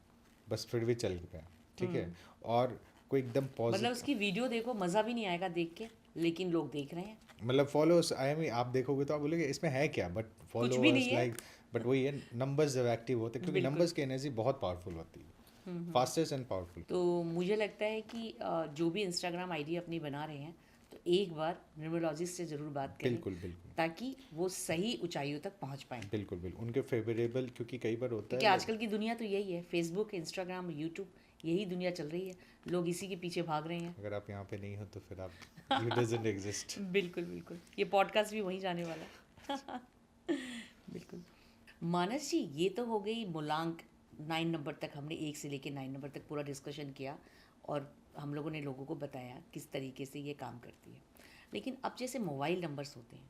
बस फिर भी चल गया, ठीक है। और कोई एकदम मतलब पॉजिटिव, उसकी वीडियो देखो, मज़ा भी नहीं आएगा देख के। लेकिन लोग देख रहे हैं। मतलब फॉलोअर्स आई मीन आप देखोगे तो आप बोलोगे इसमें है क्या, बट कुछ भी फॉलोअर्स नहीं है। लाइक, बट वही है, नंबर्स जब एक्टिव होते हैं, क्योंकि बिल्कुल। नंबर्स की एनर्जी बहुत पावरफुल होती है, हम्म। Fastest and powerful. तो मुझे लगता है कि जो भी इंस्टाग्राम आईडी अपनी बना रहे हैं, तो एक बार न्यूमरोलॉजिस्ट से ज़रूर बात करें, बिल्कुल बिल्कुल ताकि वो सही ऊंचाइयों तक पहुंच पाएँ। बिल्कुल बिल्कुल उनके फेवरेबल, क्योंकि कई बार होता क्योंकि है लाइक, आजकल की दुनिया तो यही है, फेसबुक, इंस्टाग्राम, यूट्यूब, यही दुनिया चल रही है। लोग इसी के पीछे भाग रहे हैं। अगर आप यहाँ पे नहीं हो तो फिर आप, यू डजंट एग्जिस्ट। बिल्कुल बिल्कुल, ये पॉडकास्ट भी वहीं जाने वाला है। बिल्कुल। मानस जी, ये तो हो गई मूलांक। 9 नंबर तक हमने 1 से लेके 9 नंबर तक पूरा डिस्कशन किया, और हम लोगों ने लोगों को बताया किस तरीके से ये काम करती है। लेकिन अब जैसे मोबाइल नंबर्स होते हैं,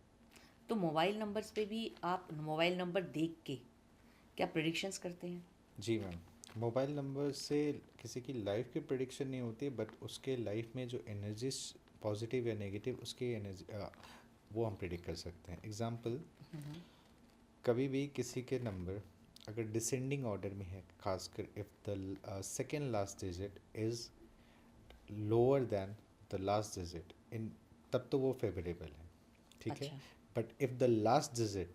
तो मोबाइल नंबर्स पे भी आप मोबाइल नंबर देख के क्या प्रेडिक्शंस करते हैं? जी मैम, मोबाइल नंबर से किसी की लाइफ की प्रिडिक्शन नहीं होती, बट उसके लाइफ में जो एनर्जीज पॉजिटिव या नेगेटिव, उसकी एनर्जी वो हम प्रिडिक्ट कर सकते हैं। एग्जांपल, कभी भी किसी के नंबर अगर डिसेंडिंग ऑर्डर में है, खासकर if the second last digit is lower than the last digit in, तब तो वो फेवरेबल है, ठीक है। अच्छा। But if the last digit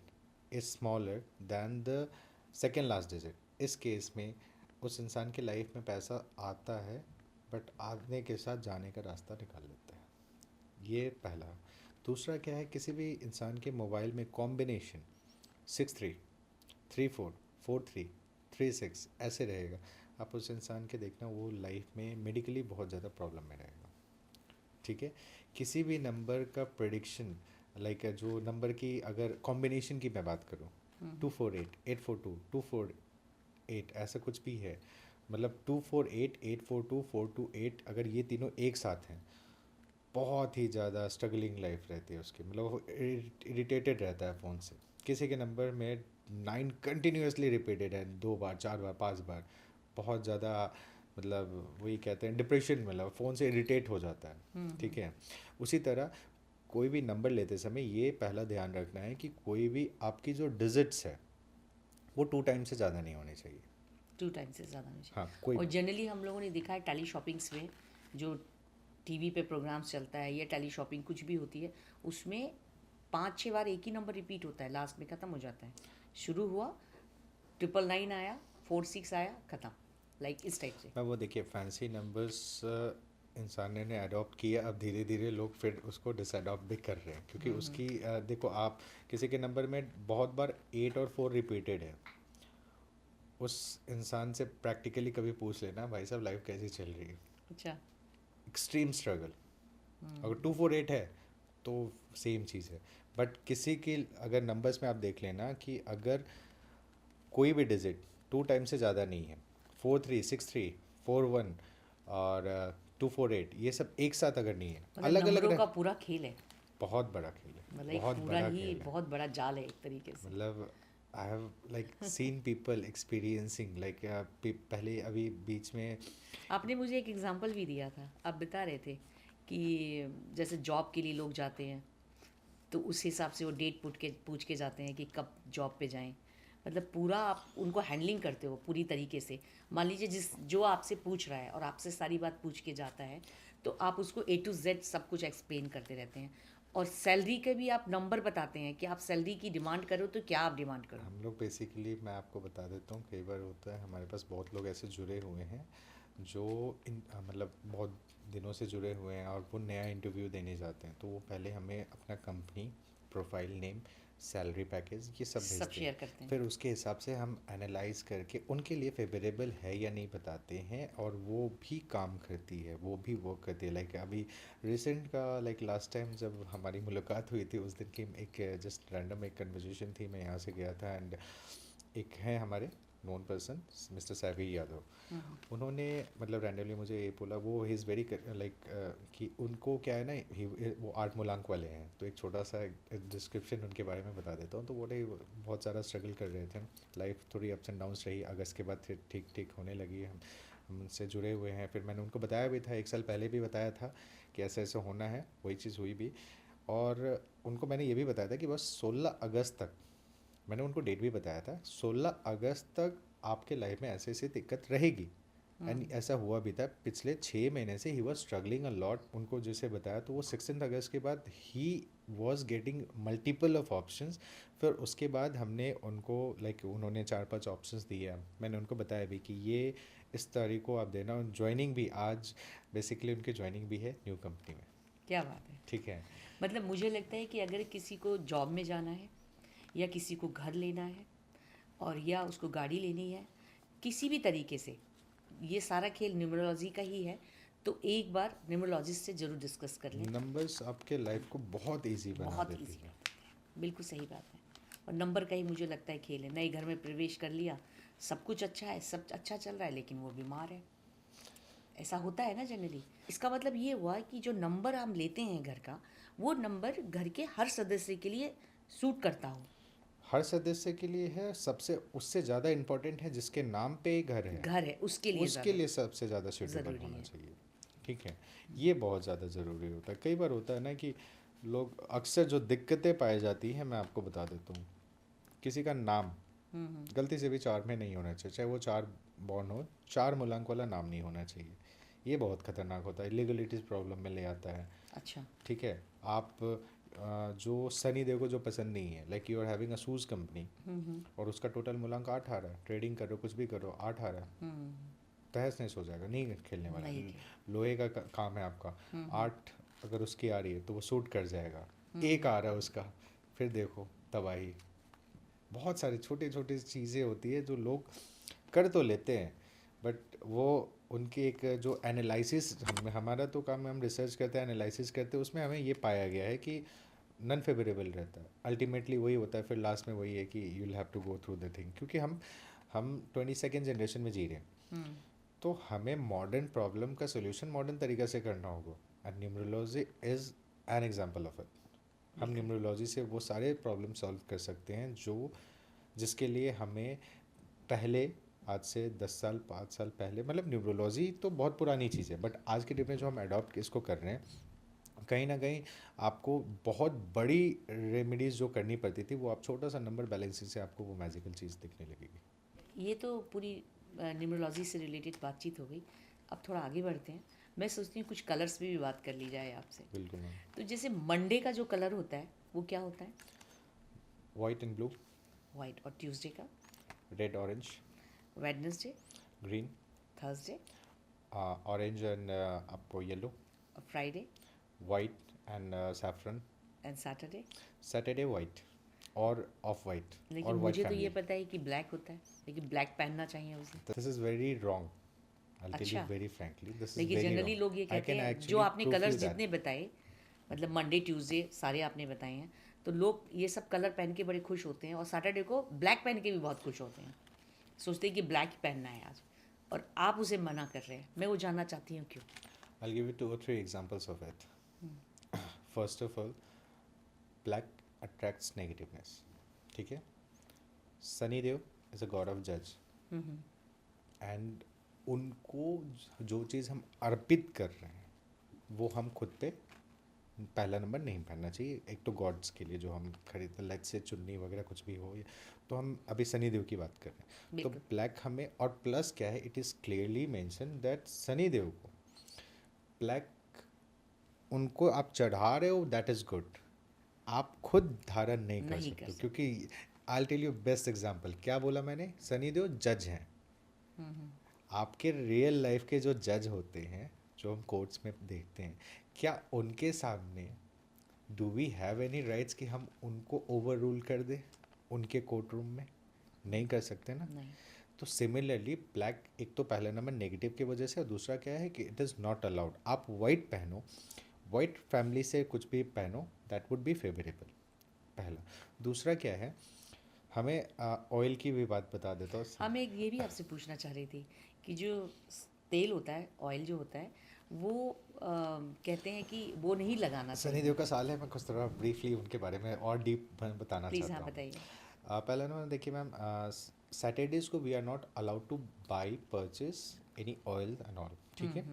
is smaller than the second last digit, इस केस में उस इंसान के लाइफ में पैसा आता है, बट आने के साथ जाने का रास्ता निकाल लेता है। ये पहला। दूसरा क्या है, किसी भी इंसान के मोबाइल में कॉम्बिनेशन 6 3 3 4 4 3 3 6 ऐसे रहेगा, आप उस इंसान के देखना वो लाइफ में मेडिकली बहुत ज़्यादा प्रॉब्लम में रहेगा, ठीक है। किसी भी नंबर का प्रेडिक्शन, लाइक जो नंबर की अगर कॉम्बिनेशन की मैं बात करूँ, 248 842 248 ऐसा कुछ भी है, मतलब 248 842 428, अगर ये तीनों एक साथ हैं, बहुत ही ज़्यादा स्ट्रगलिंग लाइफ रहती है उसकी, मतलब वो इरिटेटेड रहता है फ़ोन से। किसी के नंबर में 9 कंटिन्यूसली रिपीटेड है, 2 बार 4 बार 5 बार, बहुत ज़्यादा, मतलब वही कहते हैं डिप्रेशन, मतलब फ़ोन से इरिटेट हो जाता है, ठीक है। उसी तरह कोई भी नंबर लेते समय ये पहला ध्यान रखना है कि कोई भी आपकी जो डिजिट्स है वो 2 टाइम से ज़्यादा नहीं होनी चाहिए। 2 टाइम से ज़्यादा नहीं चाहिए। हाँ कोई और भी। जनरली हम लोगों ने देखा है टेली शॉपिंग्स में, जो टीवी पे प्रोग्राम्स चलता है या टेली शॉपिंग कुछ भी होती है, उसमें 5-6 बार एक ही नंबर रिपीट होता है, लास्ट में ख़त्म हो जाता है। शुरू हुआ 999 आया, 46 आया, ख़त्म, लाइक इस टाइप से। मैं वो देखिए फैंसी नंबर्स इंसान ने अडॉप्ट किया, अब धीरे धीरे लोग फिर उसको डिसअडॉप्ट भी कर रहे हैं, क्योंकि उसकी देखो आप किसी के नंबर में बहुत बार 8 और 4 रिपीटेड है, उस इंसान से प्रैक्टिकली कभी पूछ लेना भाई साहब लाइफ कैसी चल रही है, अच्छा। Extreme struggle. अगर 248 है तो सेम चीज़ है। बट किसी की अगर नंबर्स में आप देख लेना कि अगर कोई भी डिजिट 2 टाइम से ज़्यादा नहीं है, 43 63 41 और 248, ये सब एक साथ अगर नहीं है, मतलब अलग अलग नंबरों रहे, का पूरा खेल है। बहुत बड़ा खेल है, मतलब एक बहुत पूरा बड़ा ही खेल है। बहुत बड़ा जाल है एक तरीके से। मतलब I have like seen people experiencing like, पहले अभी बीच में, आपने मुझे एक एग्जांपल भी दिया था, आप बता रहे थे कि जैसे जॉब के लिए लोग जाते हैं, तो उस हिसाब से वो डेट पूछ के जाते हैं कि कब जॉब पे जाएं। मतलब पूरा आप उनको हैंडलिंग करते हो पूरी तरीके से। मान लीजिए जो आपसे पूछ रहा है और आपसे सारी बात पूछ के जाता है, तो आप उसको A to Z सब कुछ एक्सप्लेन करते रहते हैं। और सैलरी के भी आप नंबर बताते हैं कि आप सैलरी की डिमांड करो तो क्या आप डिमांड करो। हम लोग बेसिकली, मैं आपको बता देता हूँ, कई बार होता है हमारे पास बहुत लोग ऐसे जुड़े हुए हैं जो मतलब बहुत दिनों से जुड़े हुए हैं और वो नया इंटरव्यू देने जाते हैं, तो वो पहले हमें अपना company profile name, salary package, ये सब सब भेजते हैं। शेयर करते हैं। फिर उसके हिसाब से हम एनालाइज करके उनके लिए फेवरेबल है या नहीं बताते हैं, और वो भी काम करती है, वो भी वर्क करती है। लाइक अभी रिसेंट का, लाइक लास्ट टाइम जब हमारी मुलाकात हुई थी, उस दिन की एक जस्ट रैंडम एक कन्वर्जेशन थी, मैं यहाँ से गया था एंड एक है हमारे known person mister savvy Yadav, उन्होंने मतलब रैंडमली मुझे ये बोला, वो ही इज़ वेरी लाइक कि उनको क्या है ना, वो 8 मूलांक वाले हैं, तो एक छोटा सा डिस्क्रिप्शन उनके बारे में बता देता हूँ। तो वो बहुत सारा स्ट्रगल कर रहे थे, लाइफ थोड़ी अप्स एंड डाउन्स रही, अगस्त के बाद फिर ठीक ठीक होने लगी। हम उनसे जुड़े हुए हैं, फिर मैंने उनको बताया भी था, 1 साल पहले भी बताया था कि ऐसा ऐसा होना है, वही चीज़ हुई भी। और उनको मैंने ये भी बताया था कि बस 16 अगस्त तक, मैंने उनको डेट भी बताया था, 16 अगस्त तक आपके लाइफ में ऐसे ऐसी दिक्कत रहेगी, एंड ऐसा हुआ भी था पिछले 6 महीने से he was struggling a lot. उनको जैसे बताया तो वो 16 अगस्त के बाद he was getting multiple of options. फिर उसके बाद हमने उनको लाइक उन्होंने 4-5 ऑप्शंस दिए। मैंने उनको बताया भी कि ये इस तारीख को आप देना। ज्वाइनिंग भी आज बेसिकली उनकी ज्वाइनिंग भी है न्यू कंपनी में। क्या बात है। ठीक है। मतलब मुझे लगता है कि अगर किसी को जॉब में जाना है या किसी को घर लेना है और या उसको गाड़ी लेनी है, किसी भी तरीके से ये सारा खेल न्यूमरोलॉजी का ही है। तो एक बार न्यूमरोलॉजिस्ट से ज़रूर डिस्कस कर लें। नंबर्स आपके लाइफ को बहुत ईजी बना बहुत देती ईजी है। कर देते हैं, बिल्कुल सही बात है। और नंबर का ही मुझे लगता है खेल है। नए घर में प्रवेश कर लिया, सब कुछ अच्छा है, सब अच्छा चल रहा है, लेकिन वो बीमार है। ऐसा होता है ना जनरली। इसका मतलब ये हुआ कि जो नंबर हम लेते हैं घर का, वो नंबर घर के हर सदस्य के लिए सूट करता हो। हर सदस्य के लिए है, सबसे उससे ज़्यादा इम्पोर्टेंट है जिसके नाम पे ही घर है, घर है उसके लिए उसके ज़्यादा लिए सबसे ज़्यादा सूटेबल ज़रूरी होना है। चाहिए। ठीक है। ये बहुत ज़्यादा ज़रूरी होता है। कई बार होता है ना कि लोग अक्सर जो दिक्कतें पाई जाती हैं मैं आपको बता देता हूँ। किसी का नाम गलती से भी 4 में नहीं होना चाहिए, चाहे वो 4 बॉर्न हो, 4 मूलांक वाला नाम नहीं होना चाहिए। ये बहुत खतरनाक होता है, इलीगलिटीज प्रॉब्लम में ले आता है। अच्छा। ठीक है। आप जो सनी देव को जो पसंद नहीं है, like you are having a shoes company और उसका टोटल मूलांक 8 आ रहा है, ट्रेडिंग करो कुछ भी करो 8 आ रहा है, तहस नहस हो जाएगा, नहीं खेलने वाला। नहीं थे। लोहे का काम है आपका। 8 अगर उसकी आ रही है तो वो सूट कर जाएगा। एक आ रहा है उसका, फिर देखो तबाही। बहुत सारी छोटी छोटी चीज़ें होती है जो लोग कर तो लेते हैं, बट वो उनकी एक जो एनालिसिस, हमारा तो काम है, हम रिसर्च करते हैं, एनालिसिस करते हैं, उसमें हमें ये पाया गया है कि नॉन फेवरेबल रहता है। अल्टीमेटली वही होता है, फिर लास्ट में वही है कि you will have to go through the thing, क्योंकि हम 22nd जनरेशन में जी रहे हैं। तो हमें मॉडर्न प्रॉब्लम का सोल्यूशन मॉडर्न तरीके से करना होगा, and numerology is an example of it. हम न्यूमरोलॉजी से वो सारे प्रॉब्लम सॉल्व कर सकते हैं जो जिसके लिए हमें पहले आज से 10 साल 5 साल पहले, मतलब न्यूमरोलॉजी तो बहुत पुरानी चीज़ है, बट आज के डेट में जो हम अडॉप्ट इसको कर रहे हैं, कहीं ना कहीं आपको बहुत बड़ी रेमेडीज़ जो करनी पड़ती थी वो आप छोटा सा नंबर बैलेंसिंग से आपको वो मैजिकल चीज़ दिखने लगेगी। ये तो पूरी न्यूमरोलॉजी से रिलेटेड बातचीत हो गई। अब थोड़ा आगे बढ़ते हैं। मैं सोचती हूँ कुछ कलर्स पे भी बात कर ली जाए आपसे। बिल्कुल मैम। तो जैसे मंडे का जो कलर होता है वो क्या होता है? White and blue. वाइट। और ट्यूसडे का? Red orange. Wednesday? Green. Thursday? Orange and आपको येलो। और Friday? White and saffron. And Saturday? Saturday white और ऑफ वाइट लेकिन और वाइट मुझे तो ये फैमिली। पता है कि ब्लैक होता है, लेकिन ब्लैक पहनना चाहिए उसे। This is very wrong. I'll tell you अच्छा। very frankly, this is लेकिन very जनरली wrong. लोग ये I कहते can हैं, जो actually आपने prove कलर्स you that. जितने बताए, मतलब मंडे ट्यूसडे सारे आपने बताए हैं, तो लोग ये सब कलर पहन के बड़े खुश होते हैं और सैटरडे को ब्लैक पहन के भी बहुत खुश होते हैं। सोचते हैं कि ब्लैक ही पहनना है आज, और आप उसे मना कर रहे हैं। मैं वो जानना चाहती हूँ क्यों। I'll give you 2 or 3 examples of it. First of all, black attracts negativeness. ठीक है। सनी देव इज अ गॉड ऑफ जज, एंड उनको जो चीज़ हम अर्पित कर रहे हैं वो हम खुद पे पहला नंबर नहीं पहनना चाहिए। एक तो गॉड्स के लिए जो हम खरीदते, लेट्स से चुन्नी वगैरह कुछ भी हो, तो हम अभी सनी देव की बात कर रहे हैं, तो बिल्कुल। ब्लैक हमें। और प्लस क्या है, it is clearly mention that Shani Dev को ब्लैक उनको आप चढ़ा रहे हो, दैट इज़ गुड। आप खुद धारण नहीं कर नहीं सकते कर हो, क्योंकि I tell you best example. क्या बोला मैंने? सनी देओल जज हैं। आपके रियल लाइफ के जो जज होते हैं, जो हम कोर्ट्स में देखते हैं, क्या उनके सामने do we have any rights कि हम उनको ओवर रूल कर दें उनके कोर्ट रूम में? नहीं कर सकते ना। नहीं। तो सिमिलरली ब्लैक एक तो पहला नंबर नेगेटिव की वजह से, और दूसरा क्या है कि इट इज़ नॉट अलाउड। आप वाइट पहनो, वाइट फैमिली से कुछ भी पहनो, दैट वुड बी फेवरेबल, पहला। दूसरा क्या है, हमें ऑयल की भी बात बता देता हूँ। हाँ, मैं ये भी आपसे पूछना चाह रही थी कि जो तेल होता है, ऑयल जो होता है, वो कहते हैं कि वो नहीं लगाना सनी चाहिए। देव का साल है, मैं कुछ थोड़ा ब्रीफली उनके बारे में और डीप बताना प्लीज़ चाहता हाँ हूँ। बताइए। पहला ना देखिए मैम, सैटरडेज को we are not allowed to buy purchase any oil and all. ठीक है।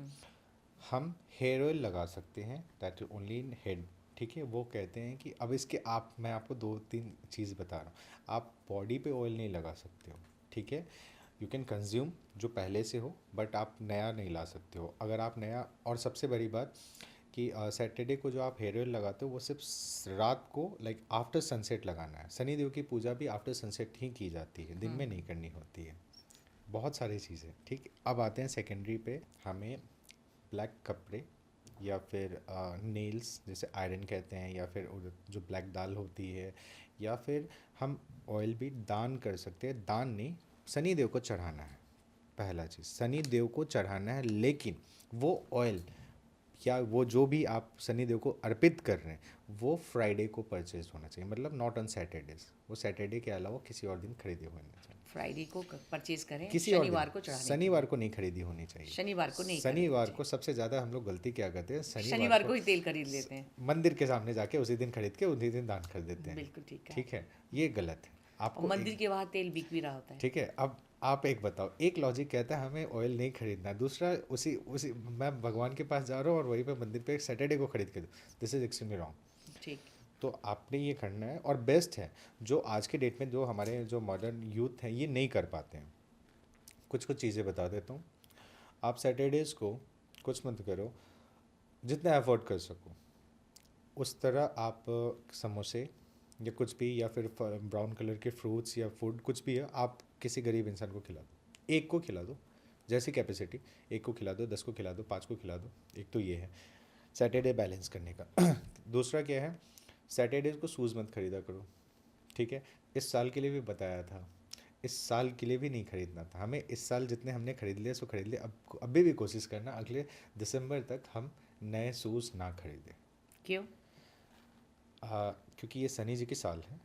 हम हेयर ऑयल लगा सकते हैं, दैट ओनली इन हेड। ठीक है। वो कहते हैं कि अब इसके मैं आपको 2-3 चीज़ बता रहा हूँ। आप बॉडी पे ऑयल नहीं लगा सकते हो। ठीक है। यू कैन कंज्यूम जो पहले से हो, बट आप नया नहीं ला सकते हो। अगर आप नया, और सबसे बड़ी बात कि सैटरडे को जो आप हेयर ऑयल लगाते हो वो सिर्फ रात को लाइक आफ्टर सनसेट लगाना है। शनि देव की पूजा भी आफ्टर सनसेट ही की जाती है, दिन में नहीं करनी होती है। बहुत सारी चीज़ें। ठीक, अब आते हैं सेकेंडरी पे। हमें ब्लैक कपड़े या फिर नेल्स जैसे आयरन कहते हैं, या फिर जो ब्लैक दाल होती है, या फिर हम ऑयल भी दान कर सकते हैं। दान नहीं, शनि देव को चढ़ाना है। पहला चीज़ शनि देव को चढ़ाना है, लेकिन वो ऑयल या वो जो भी आप शनि देव को अर्पित कर रहे हैं वो फ्राइडे को परचेज होना चाहिए, मतलब नॉट ऑन सैटरडेज। वो सैटरडे के अलावा किसी और दिन खरीदे हुए होना चाहिए। फ्राइडे को परचेज करें, किसी और शनिवार को दिन, चढ़ाने के शनिवार लिए। को नहीं खरीदी होनी चाहिए। शनिवार को नहीं खरीदनी शनिवार चाहिए। को सबसे ज़्यादा हम लोग गलती क्या करते हैं, शनिवार शनिवार को को ही तेल खरीद लेते हैं। मंदिर के सामने जाके उसी दिन खरीद के उसी दिन दान कर देते हैं। बिल्कुल ठीक है। ठीक है, ये गलत है। और आपको मंदिर के बाहर तेल बिक भी रहा होता है। ठीक है, अब आप एक बताओ, एक लॉजिक कहता है हमें ऑयल नहीं खरीदना, दूसरा उसी उसी मैं भगवान के पास जा रहा हूँ और वहीं पे मंदिर पे सैटरडे को खरीद के दो। This is extremely wrong. ठीक। तो आपने ये करना है, और बेस्ट है जो आज के डेट में जो हमारे जो मॉडर्न यूथ हैं ये नहीं कर पाते हैं। कुछ कुछ चीज़ें बता देता हूँ। आप सैटरडेज़ को कुछ मत करो, जितना अफोर्ड कर सको उस तरह आप समोसे या कुछ भी, या फिर ब्राउन कलर के फ्रूट्स या फूड कुछ भी है, आप किसी गरीब इंसान को खिला दो। एक को खिला दो, जैसी कैपेसिटी, एक को खिला दो, 10 को खिला दो, 5 को खिला दो। एक तो ये है सैटरडे बैलेंस करने का। दूसरा क्या है, सैटरडे को शूज़ मत खरीदा करो। ठीक है, इस साल के लिए भी बताया था, इस साल के लिए भी नहीं खरीदना था हमें। इस साल जितने हमने खरीद लिए सो खरीद लिए। अब अभी भी कोशिश करना अगले दिसंबर तक हम नए शूज़ ना खरीदें। क्यों? क्योंकि ये शनि जी की साल है।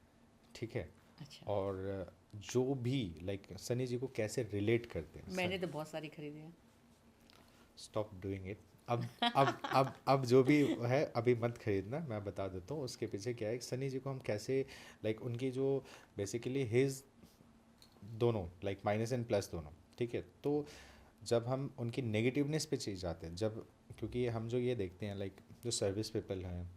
ठीक है, अच्छा। और जो भी लाइक शनि जी को कैसे रिलेट करते हैं, मैंने तो बहुत सारी खरीदे हैं। Stop doing it. अब जो भी है अभी मत खरीदना। मैं बता देता हूँ उसके पीछे क्या है। शनि जी को हम कैसे लाइक उनकी जो बेसिकली हिज दोनों लाइक माइनस एंड प्लस दोनों। ठीक है, तो जब हम उनकी नेगेटिवनेस पे चीज जाते हैं, जब क्योंकि हम जो ये देखते हैं लाइक जो सर्विस पीपल हैं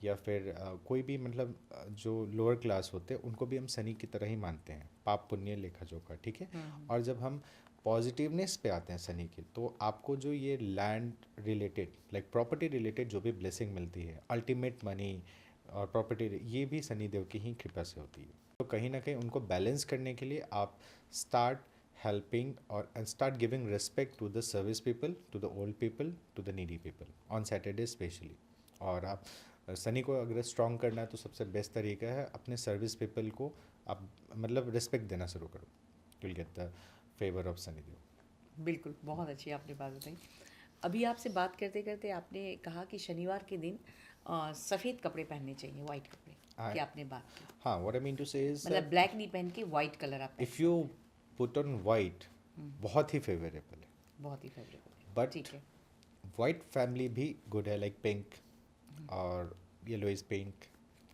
या फिर कोई भी मतलब जो लोअर क्लास होते हैं उनको भी हम शनि की तरह ही मानते हैं, पाप पुण्य लेखा जोखा। ठीक है, और जब हम पॉजिटिवनेस पे आते हैं शनि की, तो आपको जो ये land related like property related जो भी ब्लेसिंग मिलती है, अल्टीमेट मनी और प्रॉपर्टी, ये भी शनि देव की ही कृपा से होती है। तो कहीं ना कहीं उनको बैलेंस करने के लिए आप start helping or and start giving respect to the service people, to the old people, to the needy people on Saturday specially। और आप शनि को अगर स्ट्रॉन्ग करना है तो सबसे बेस्ट तरीका है अपने सर्विस पीपल को आप मतलब रिस्पेक्ट देना शुरू करो। You will get the favour of Shani Dev. बिल्कुल, बहुत अच्छी आपने बात बताई। अभी आपसे बात करते करते आपने कहा कि शनिवार के दिन सफ़ेद कपड़े पहनने चाहिए, वाइट कपड़े की आपने बात की। हाँ, व्हाट आई मीन टू से इज मतलब ब्लैक नहीं पहन के वाइट कलर आप if you put on white बहुत ही फेवरेबल है, बहुत ही फेवरेबल है। बट ठीक है। वाइट फैमिली भी गुड है, लाइक पिंक और येलो इज पिंक,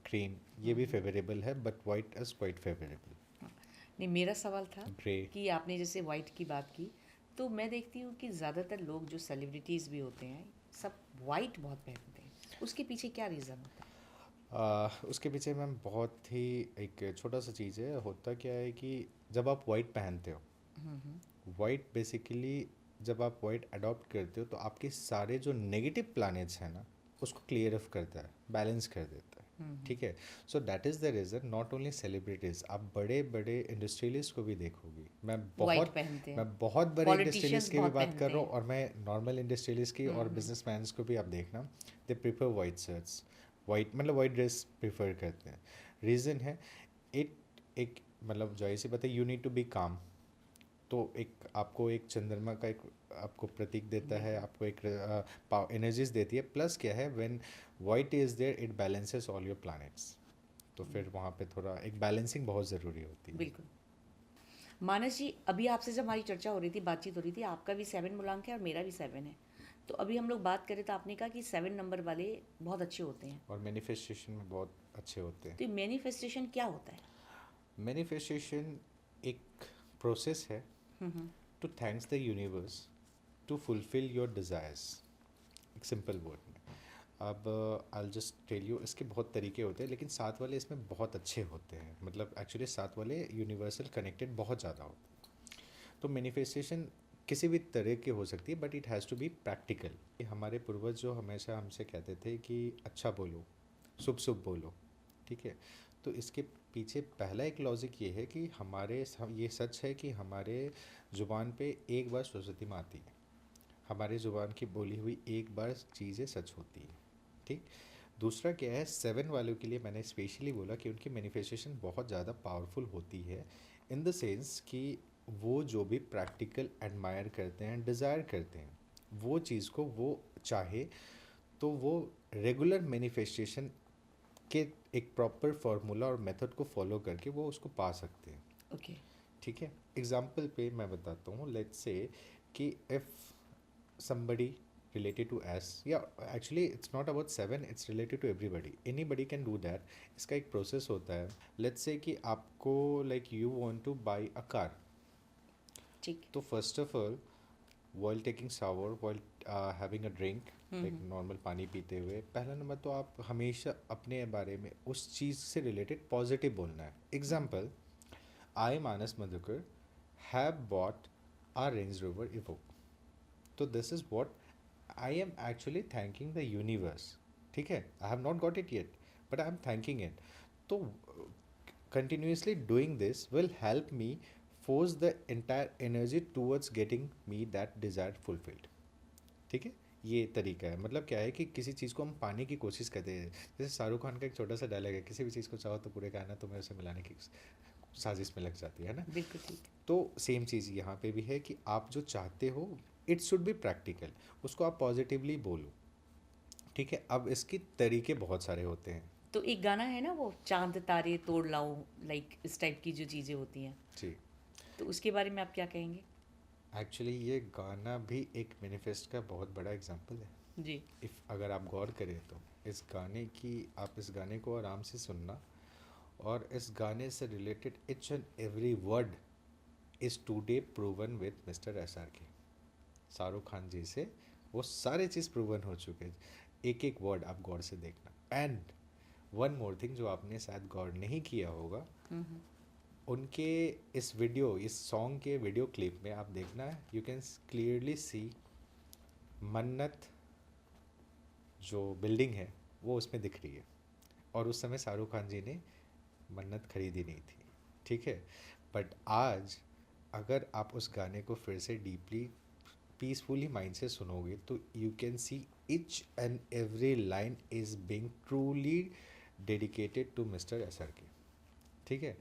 क्रीम, ये भी फेवरेबल है, but white is quite favourable. नहीं, मेरा सवाल था ग्रे। कि आपने जैसे वाइट की बात की, तो मैं देखती हूँ कि ज़्यादातर लोग जो सेलिब्रिटीज़ भी होते हैं सब वाइट बहुत पहनते हैं, उसके पीछे क्या रीज़न होता है? उसके पीछे मैम बहुत ही एक छोटा सा चीज़ है। होता क्या है कि जब आप वाइट पहनते हो, वाइट बेसिकली जब आप वाइट अडॉप्ट करते हो तो आपके सारे जो नेगेटिव प्लैनेट्स हैं ना उसको क्लियर ऑफ करता है, बैलेंस कर देता है। ठीक है, so that is the reason. Not only celebrities, आप बड़े बड़े इंडस्ट्रियलिस्ट को भी देखोगी। वाइट पहनते हैं। मैं बहुत बड़े इंडस्ट्रियलिस्ट की भी बहुत बात कर पहनते रहा हूँ, हैं। और मैं नॉर्मल इंडस्ट्रियलिस्ट की और बिजनेसमैन को भी आप देखना, they prefer white shirts, white मतलब वाइट ड्रेस प्रीफर करते हैं। रीज़न है एक मतलब जो ऐसी बात है, यू नीड टू बी काम। तो एक आपको एक चंद्रमा का एक आपको प्रतीक देता है, आपको एक एनर्जीज देती है। प्लस क्या है, when white is there it balances all your planets. तो फिर वहाँ पे थोड़ा एक बैलेंसिंग बहुत ज़रूरी होती है। बिल्कुल। मानस जी, अभी आपसे जब हमारी चर्चा हो रही थी, बातचीत हो रही थी, आपका भी 7 मूलांक है और मेरा भी 7 है। तो अभी हम लोग बात करें तो आपने कहा कि 7 नंबर वाले बहुत अच्छे होते हैं, और मैनिफेस्टेशन में बहुत अच्छे होते हैं। तो मैनिफेस्टेशन क्या होता है? मैनिफेस्टेशन एक प्रोसेस है to thanks the universe to fulfil your desires. एक सिंपल वर्ड में। अब आई जस्ट टेल यू, इसके बहुत तरीके होते हैं, लेकिन 7 वाले इसमें बहुत अच्छे होते हैं। मतलब एक्चुअली 7 वाले यूनिवर्सल कनेक्टेड बहुत ज़्यादा होते हैं। तो मैनिफेस्टेशन किसी भी तरह की हो सकती है, but it has to be practical. हमारे पूर्वज जो हमेशा हमसे कहते थे कि अच्छा बोलो, शुभ शुभ बोलो, ठीक है। तो इसके पीछे पहला एक लॉजिक ये है कि ये सच है कि हमारे ज़ुबान पे एक बार सरस्वती माँ आती है, हमारी ज़ुबान की बोली हुई एक बार चीज़ें सच होती है, ठीक। दूसरा क्या है, 7 वालों के लिए मैंने स्पेशली बोला कि उनकी मैनिफेस्टेशन बहुत ज़्यादा पावरफुल होती है, इन द सेंस कि वो जो भी प्रैक्टिकल एडमायर करते हैं, डिज़ायर करते हैं, वो चीज़ को वो चाहे तो वो रेगुलर मैनिफेस्टेशन के एक प्रॉपर फार्मूला और मेथड को फॉलो करके वो उसको पा सकते हैं, ओके। ठीक है। एग्जाम्पल पे मैं बताता हूँ, लेट्स से कि if somebody related to S, yeah, actually it's not about 7, it's related to everybody, anybody can do that। इसका एक प्रोसेस होता है। लेट्स से कि आपको like you want two by a car, ठीक। तो first of all while taking shower, while having a drink, like normal पानी पीते हुए, पहला नंबर तो आप हमेशा अपने बारे में उस चीज़ से रिलेटेड पॉजिटिव बोलना है। Example, I Manas Madhukar have bought a Range Rover Evoque, तो this is what I am actually thanking the universe, ठीक है। I have not got it yet, but I am thanking it. तो continuously doing this will help me force the entire energy towards getting me that desire fulfilled, ठीक है। ये तरीका है। मतलब क्या है कि किसी चीज़ को हम पाने की कोशिश करते हैं, जैसे शाहरुख खान का एक छोटा सा डायलॉग है, किसी भी चीज़ को चाहो तो पूरे कहना, तुम्हें उसे मिलाने की साजिश में लग जाती है ना। बिल्कुल ठीक। तो सेम चीज़ यहाँ पे भी है कि आप जो चाहते हो इट शुड बी प्रैक्टिकल, उसको आप पॉजिटिवली बोलो, ठीक है। अब इसके तरीके बहुत सारे होते हैं। तो एक गाना है ना, वो चांद तारे तोड़ लाऊं, लाइक इस टाइप की जो चीज़ें होती हैं, जी, तो उसके बारे में आप क्या कहेंगे? एक्चुअली ये गाना भी एक मैनिफेस्ट का बहुत बड़ा एग्जांपल है। जी। इफ़ अगर आप गौर करें तो आप इस गाने को आराम से सुनना, और इस गाने से related each and every word is today proven with mister SRK। Shahrukh Khan ji से वो सारे चीज़ प्रूवन हो चुके हैं, एक एक वर्ड आप गौर से देखना। एंड वन मोर थिंग जो आपने शायद गौर नहीं किया होगा, उनके इस सॉन्ग के वीडियो क्लिप में आप देखना, यू कैन क्लियरली सी मन्नत जो बिल्डिंग है वो उसमें दिख रही है, और उस समय शाहरुख खान जी ने मन्नत खरीदी नहीं थी, ठीक है। बट आज अगर आप उस गाने को फिर से डीपली पीसफुली माइंड से सुनोगे तो you can see each and every line is being truly dedicated to mister SRK, ठीक है।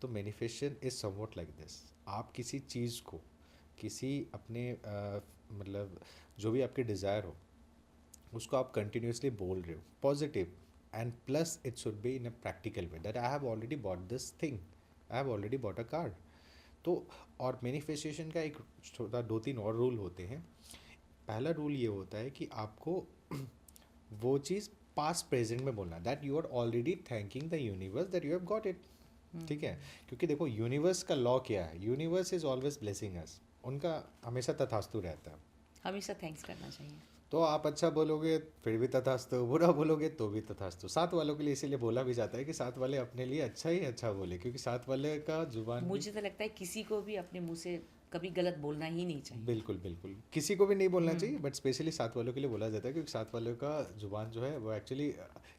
तो manifestation is something like this. आप किसी चीज़ को, किसी अपने मतलब जो भी आपके डिज़ायर हो, उसको आप कंटिन्यूसली बोल रहे हो positive, and plus it should be in a practical way that I have already bought this thing, I have already bought a car. तो और मैनिफेस्टेशन का एक छोटा 2-3 और रूल होते हैं। पहला रूल ये होता है कि आपको वो चीज़ पास्ट प्रेजेंट में बोलना, that you are already thanking the universe that you have got it, ठीक है। क्योंकि देखो यूनिवर्स का लॉ क्या है, universe is always blessing us, उनका हमेशा तथास्तु रहता है। हमेशा थैंक्स करना चाहिए। तो आप अच्छा बोलोगे फिर भी तथास्तु, बुरा बोलोगे तो भी तथास्तु। साथ वालों के लिए इसीलिए बोला भी जाता है कि साथ वाले अपने लिए अच्छा ही अच्छा बोले, क्योंकि साथ वाले का जुबान भी। मुझे तो लगता है किसी को भी अपने मुंह से कभी गलत बोलना ही नहीं चाहिए। बिल्कुल बिल्कुल, किसी को भी नहीं बोलना चाहिए, बट स्पेशली साथ वालों के लिए बोला जाता है, क्योंकि साथ वालों का जुबान जो है वो एक्चुअली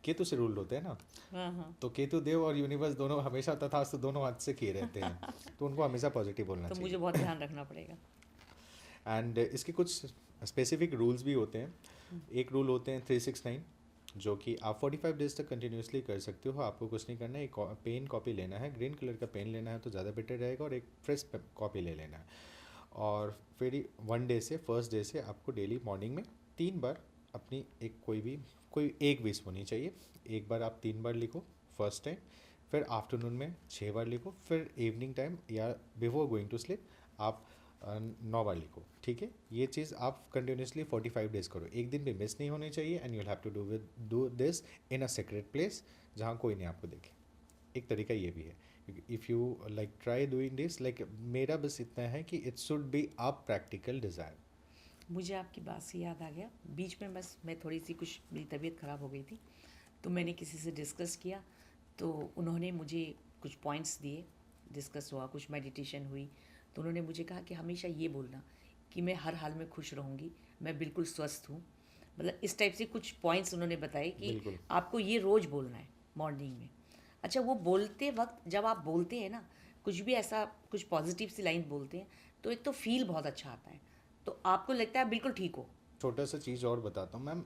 केतु से रूल्ड होते हैं ना। हाँ हाँ। तो केतु देव और यूनिवर्स दोनों हमेशा तथास्तु दोनों हाथ से किए रहते हैं, तो उनको हमेशा पॉजिटिव बोलना तो मुझे चाहिए। बहुत ध्यान रखना पड़ेगा। एंड इसके कुछ स्पेसिफिक रूल्स भी होते हैं। एक रूल होते हैं 369, जो कि आप 45 डेज तक कंटिन्यूसली कर सकते हो। आपको कुछ नहीं करना है, एक पेन कॉपी लेना है, ग्रीन कलर का पेन लेना है तो ज़्यादा बेटर रहेगा, और एक फ्रेश कॉपी ले लेना है। और फिर 1 डे से, फर्स्ट डे से आपको डेली मॉर्निंग में 3 बार अपनी कोई एक विश होनी चाहिए। एक बार आप 3 बार लिखो फर्स्ट टाइम, फिर आफ्टरनून में 6 बार लिखो, फिर इवनिंग टाइम या बिफोर गोइंग टू स्लीप आप 9 बार लिखो, ठीक है। ये चीज़ आप कंटिन्यूसली 45 डेज करो, एक दिन भी मिस नहीं होनी चाहिए। And you have to do this in a secret place जहाँ कोई नहीं आपको देखे। एक तरीका ये भी है, if you like try doing this, like मेरा बस इतना है कि it should be a practical desire. मुझे आपकी बात से याद आ गया, बीच में बस मैं थोड़ी सी कुछ मेरी तबीयत ख़राब हो गई थी, तो मैंने किसी से डिस्कस किया, तो उन्होंने मुझे कुछ पॉइंट्स दिए, डिस्कस हुआ, कुछ मेडिटेशन हुई, तो उन्होंने मुझे कहा कि हमेशा ये बोलना कि मैं हर हाल में खुश रहूँगी, मैं बिल्कुल स्वस्थ हूँ। मतलब इस टाइप से कुछ पॉइंट्स उन्होंने बताए कि बिल्कुल। आपको ये रोज़ बोलना है मॉर्निंग में। अच्छा, वो बोलते वक्त जब आप बोलते हैं ना, कुछ भी ऐसा कुछ पॉजिटिव सी लाइन बोलते हैं, तो एक तो फील बहुत अच्छा आता है, तो आपको लगता है बिल्कुल ठीक हो। छोटा सा चीज़ और बताता हूँ मैम।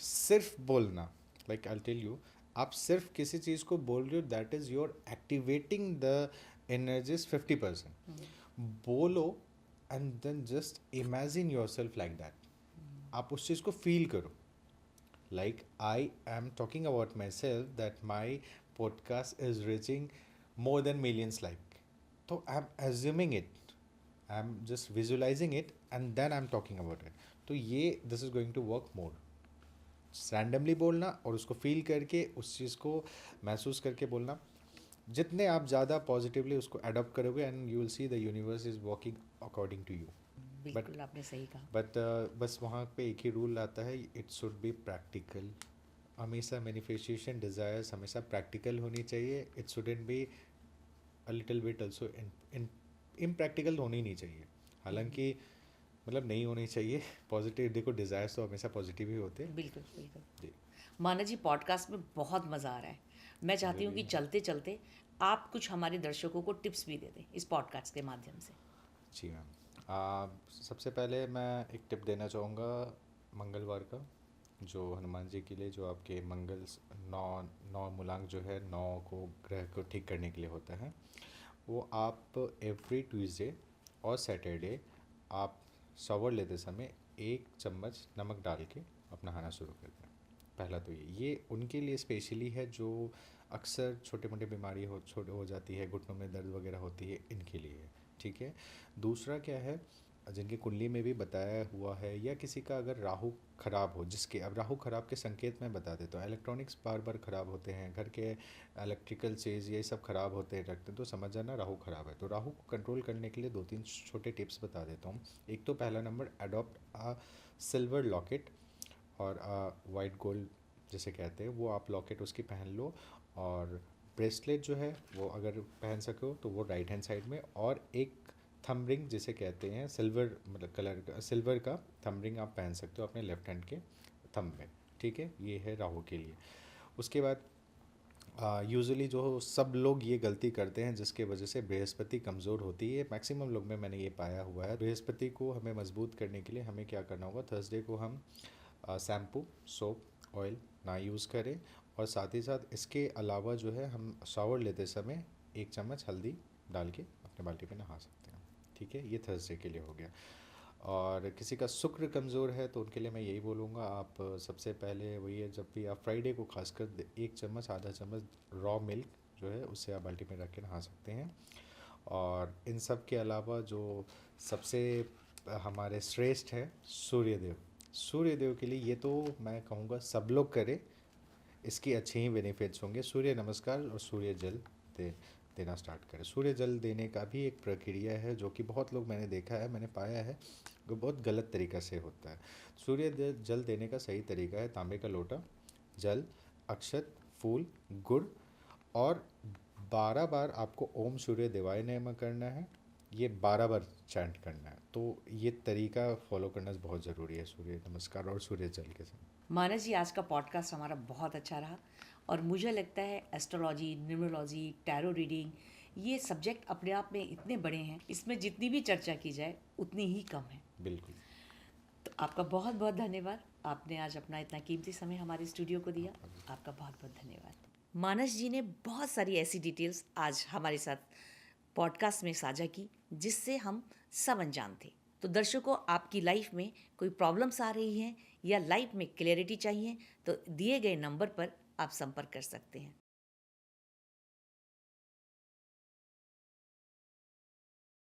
सिर्फ बोलना, लाइक आई टेल यू, आप सिर्फ किसी चीज़ को बोल रहे हो, that is your activating the energies 50%। बोलो and then just imagine yourself like that. आप उस चीज़ को फील करो। Like I am talking about myself that my podcast is reaching more than millions like. So I'm assuming it. I'm just visualizing it and then I'm talking about it. तो ये this is going to work more. Randomly बोलना और उसको feel करके उस चीज़ को महसूस करके बोलना, जितने आप ज़्यादा पॉजिटिवली उसको अडॉप्ट करोगे and you will see the universe is working according to you. बिल्कुल आपने सही कहा। बट बस वहाँ पे एक ही रूल आता है, इट शुड बी प्रैक्टिकल। हमेशा मैनिफेस्टेशन डिज़ायर्स हमेशा प्रैक्टिकल होनी चाहिए। It shouldn't be a little bit also impractical होनी नहीं चाहिए। हालांकि मतलब नहीं होनी चाहिए पॉजिटिव। देखो डिज़ायर्स तो हमेशा पॉजिटिव ही होते हैं। बिल्कुल बिल्कुल। जी। माना जी, पॉडकास्ट में बहुत मज़ा आ रहा है। मैं चाहती हूँ मुझे कि भी। चलते चलते आप कुछ हमारे दर्शकों को टिप्स भी दे दें इस पॉडकास्ट के माध्यम से। जी मैम, सबसे पहले मैं एक टिप देना चाहूँगा मंगलवार का, जो हनुमान जी के लिए, जो आपके मंगल नौ नौ मूलांक जो है, नौ को ग्रह को ठीक करने के लिए होता है, वो आप एवरी ट्यूसडे और सैटरडे आप शॉवर लेते समय 1 चम्मच नमक डाल के अपना नहाना शुरू कर दें। पहला तो ये उनके लिए स्पेशली है जो अक्सर छोटे मोटे बीमारी हो जाती है, घुटनों में दर्द वगैरह होती है, इनके लिए है। ठीक है। दूसरा क्या है, जिनकी कुंडली में भी बताया हुआ है, या किसी का अगर राहु खराब हो, जिसके अब राहु खराब के संकेत मैं बता देता हूँ। इलेक्ट्रॉनिक्स बार बार ख़राब होते हैं, घर के इलेक्ट्रिकल चीज़ ये सब ख़राब होते रखते हैं, तो समझ जाना राहु खराब है। तो राहु को कंट्रोल करने के लिए 2-3 छोटे टिप्स बता देता हूँ। एक तो पहला नंबर, अडॉप्ट अ सिल्वर लॉकेट और वाइट गोल्ड जिसे कहते हैं, वो आप लॉकेट उसकी पहन लो। और ब्रेसलेट जो है वो अगर पहन सको तो वो राइट हैंड साइड में, और एक थंब रिंग जिसे कहते हैं सिल्वर, मतलब कलर का सिल्वर का थंब रिंग आप पहन सकते हो अपने लेफ्ट हैंड के थंब में। ठीक है, ये है राहु के लिए। उसके बाद यूजुअली जो सब लोग ये गलती करते हैं जिसके वजह से बृहस्पति कमज़ोर होती है, मैक्सिमम लोग में मैंने ये पाया हुआ है। बृहस्पति को हमें मजबूत करने के लिए हमें क्या करना होगा, थर्सडे को हम शैम्पू, सोप, ऑयल ना यूज़ करें, और साथ ही साथ इसके अलावा जो है हम शावर लेते समय 1 चम्मच हल्दी डाल के अपने बाल्टी में नहा सकते हैं। ठीक है, ये थर्सडे के लिए हो गया। और किसी का शुक्र कमज़ोर है तो उनके लिए मैं यही बोलूँगा, आप सबसे पहले वही है, जब भी आप फ्राइडे को खासकर 1 चम्मच, आधा चम्मच रॉ मिल्क जो है उससे आप बाल्टी में रख के नहा सकते हैं। और इन सब के अलावा जो सबसे हमारे श्रेष्ठ है, सूर्यदेव। सूर्यदेव के लिए ये तो मैं कहूँगा सब लोग करें, इसकी अच्छे ही बेनिफिट्स होंगे। सूर्य नमस्कार और सूर्य जल देना स्टार्ट करें। सूर्य जल देने का भी एक प्रक्रिया है जो कि बहुत लोग मैंने देखा है, मैंने पाया है कि बहुत गलत तरीक़ा से होता है। सूर्य जल देने का सही तरीका है, तांबे का लोटा, जल, अक्षत, फूल, गुड़, और 12 बार आपको ओम सूर्य देवाय नमः करना है। ये 12 बार चैंट करना है। तो ये तरीका फॉलो करना बहुत ज़रूरी है सूर्य नमस्कार और सूर्य जल के समय। मानस जी, आज का पॉडकास्ट हमारा बहुत अच्छा रहा, और मुझे लगता है एस्ट्रोलॉजी, न्यूमरोलॉजी, टैरो रीडिंग, ये सब्जेक्ट अपने आप में इतने बड़े हैं, इसमें जितनी भी चर्चा की जाए उतनी ही कम है। बिल्कुल। तो आपका बहुत बहुत धन्यवाद, आपने आज अपना इतना कीमती समय हमारे स्टूडियो को दिया। आपका बहुत बहुत धन्यवाद। मानस जी ने बहुत सारी ऐसी डिटेल्स आज हमारे साथ पॉडकास्ट में साझा की जिससे हम सब अनजान थे। तो दर्शकों, आपकी लाइफ में कोई प्रॉब्लम्स आ रही हैं या लाइफ में क्लैरिटी चाहिए तो दिए गए नंबर पर आप संपर्क कर सकते हैं।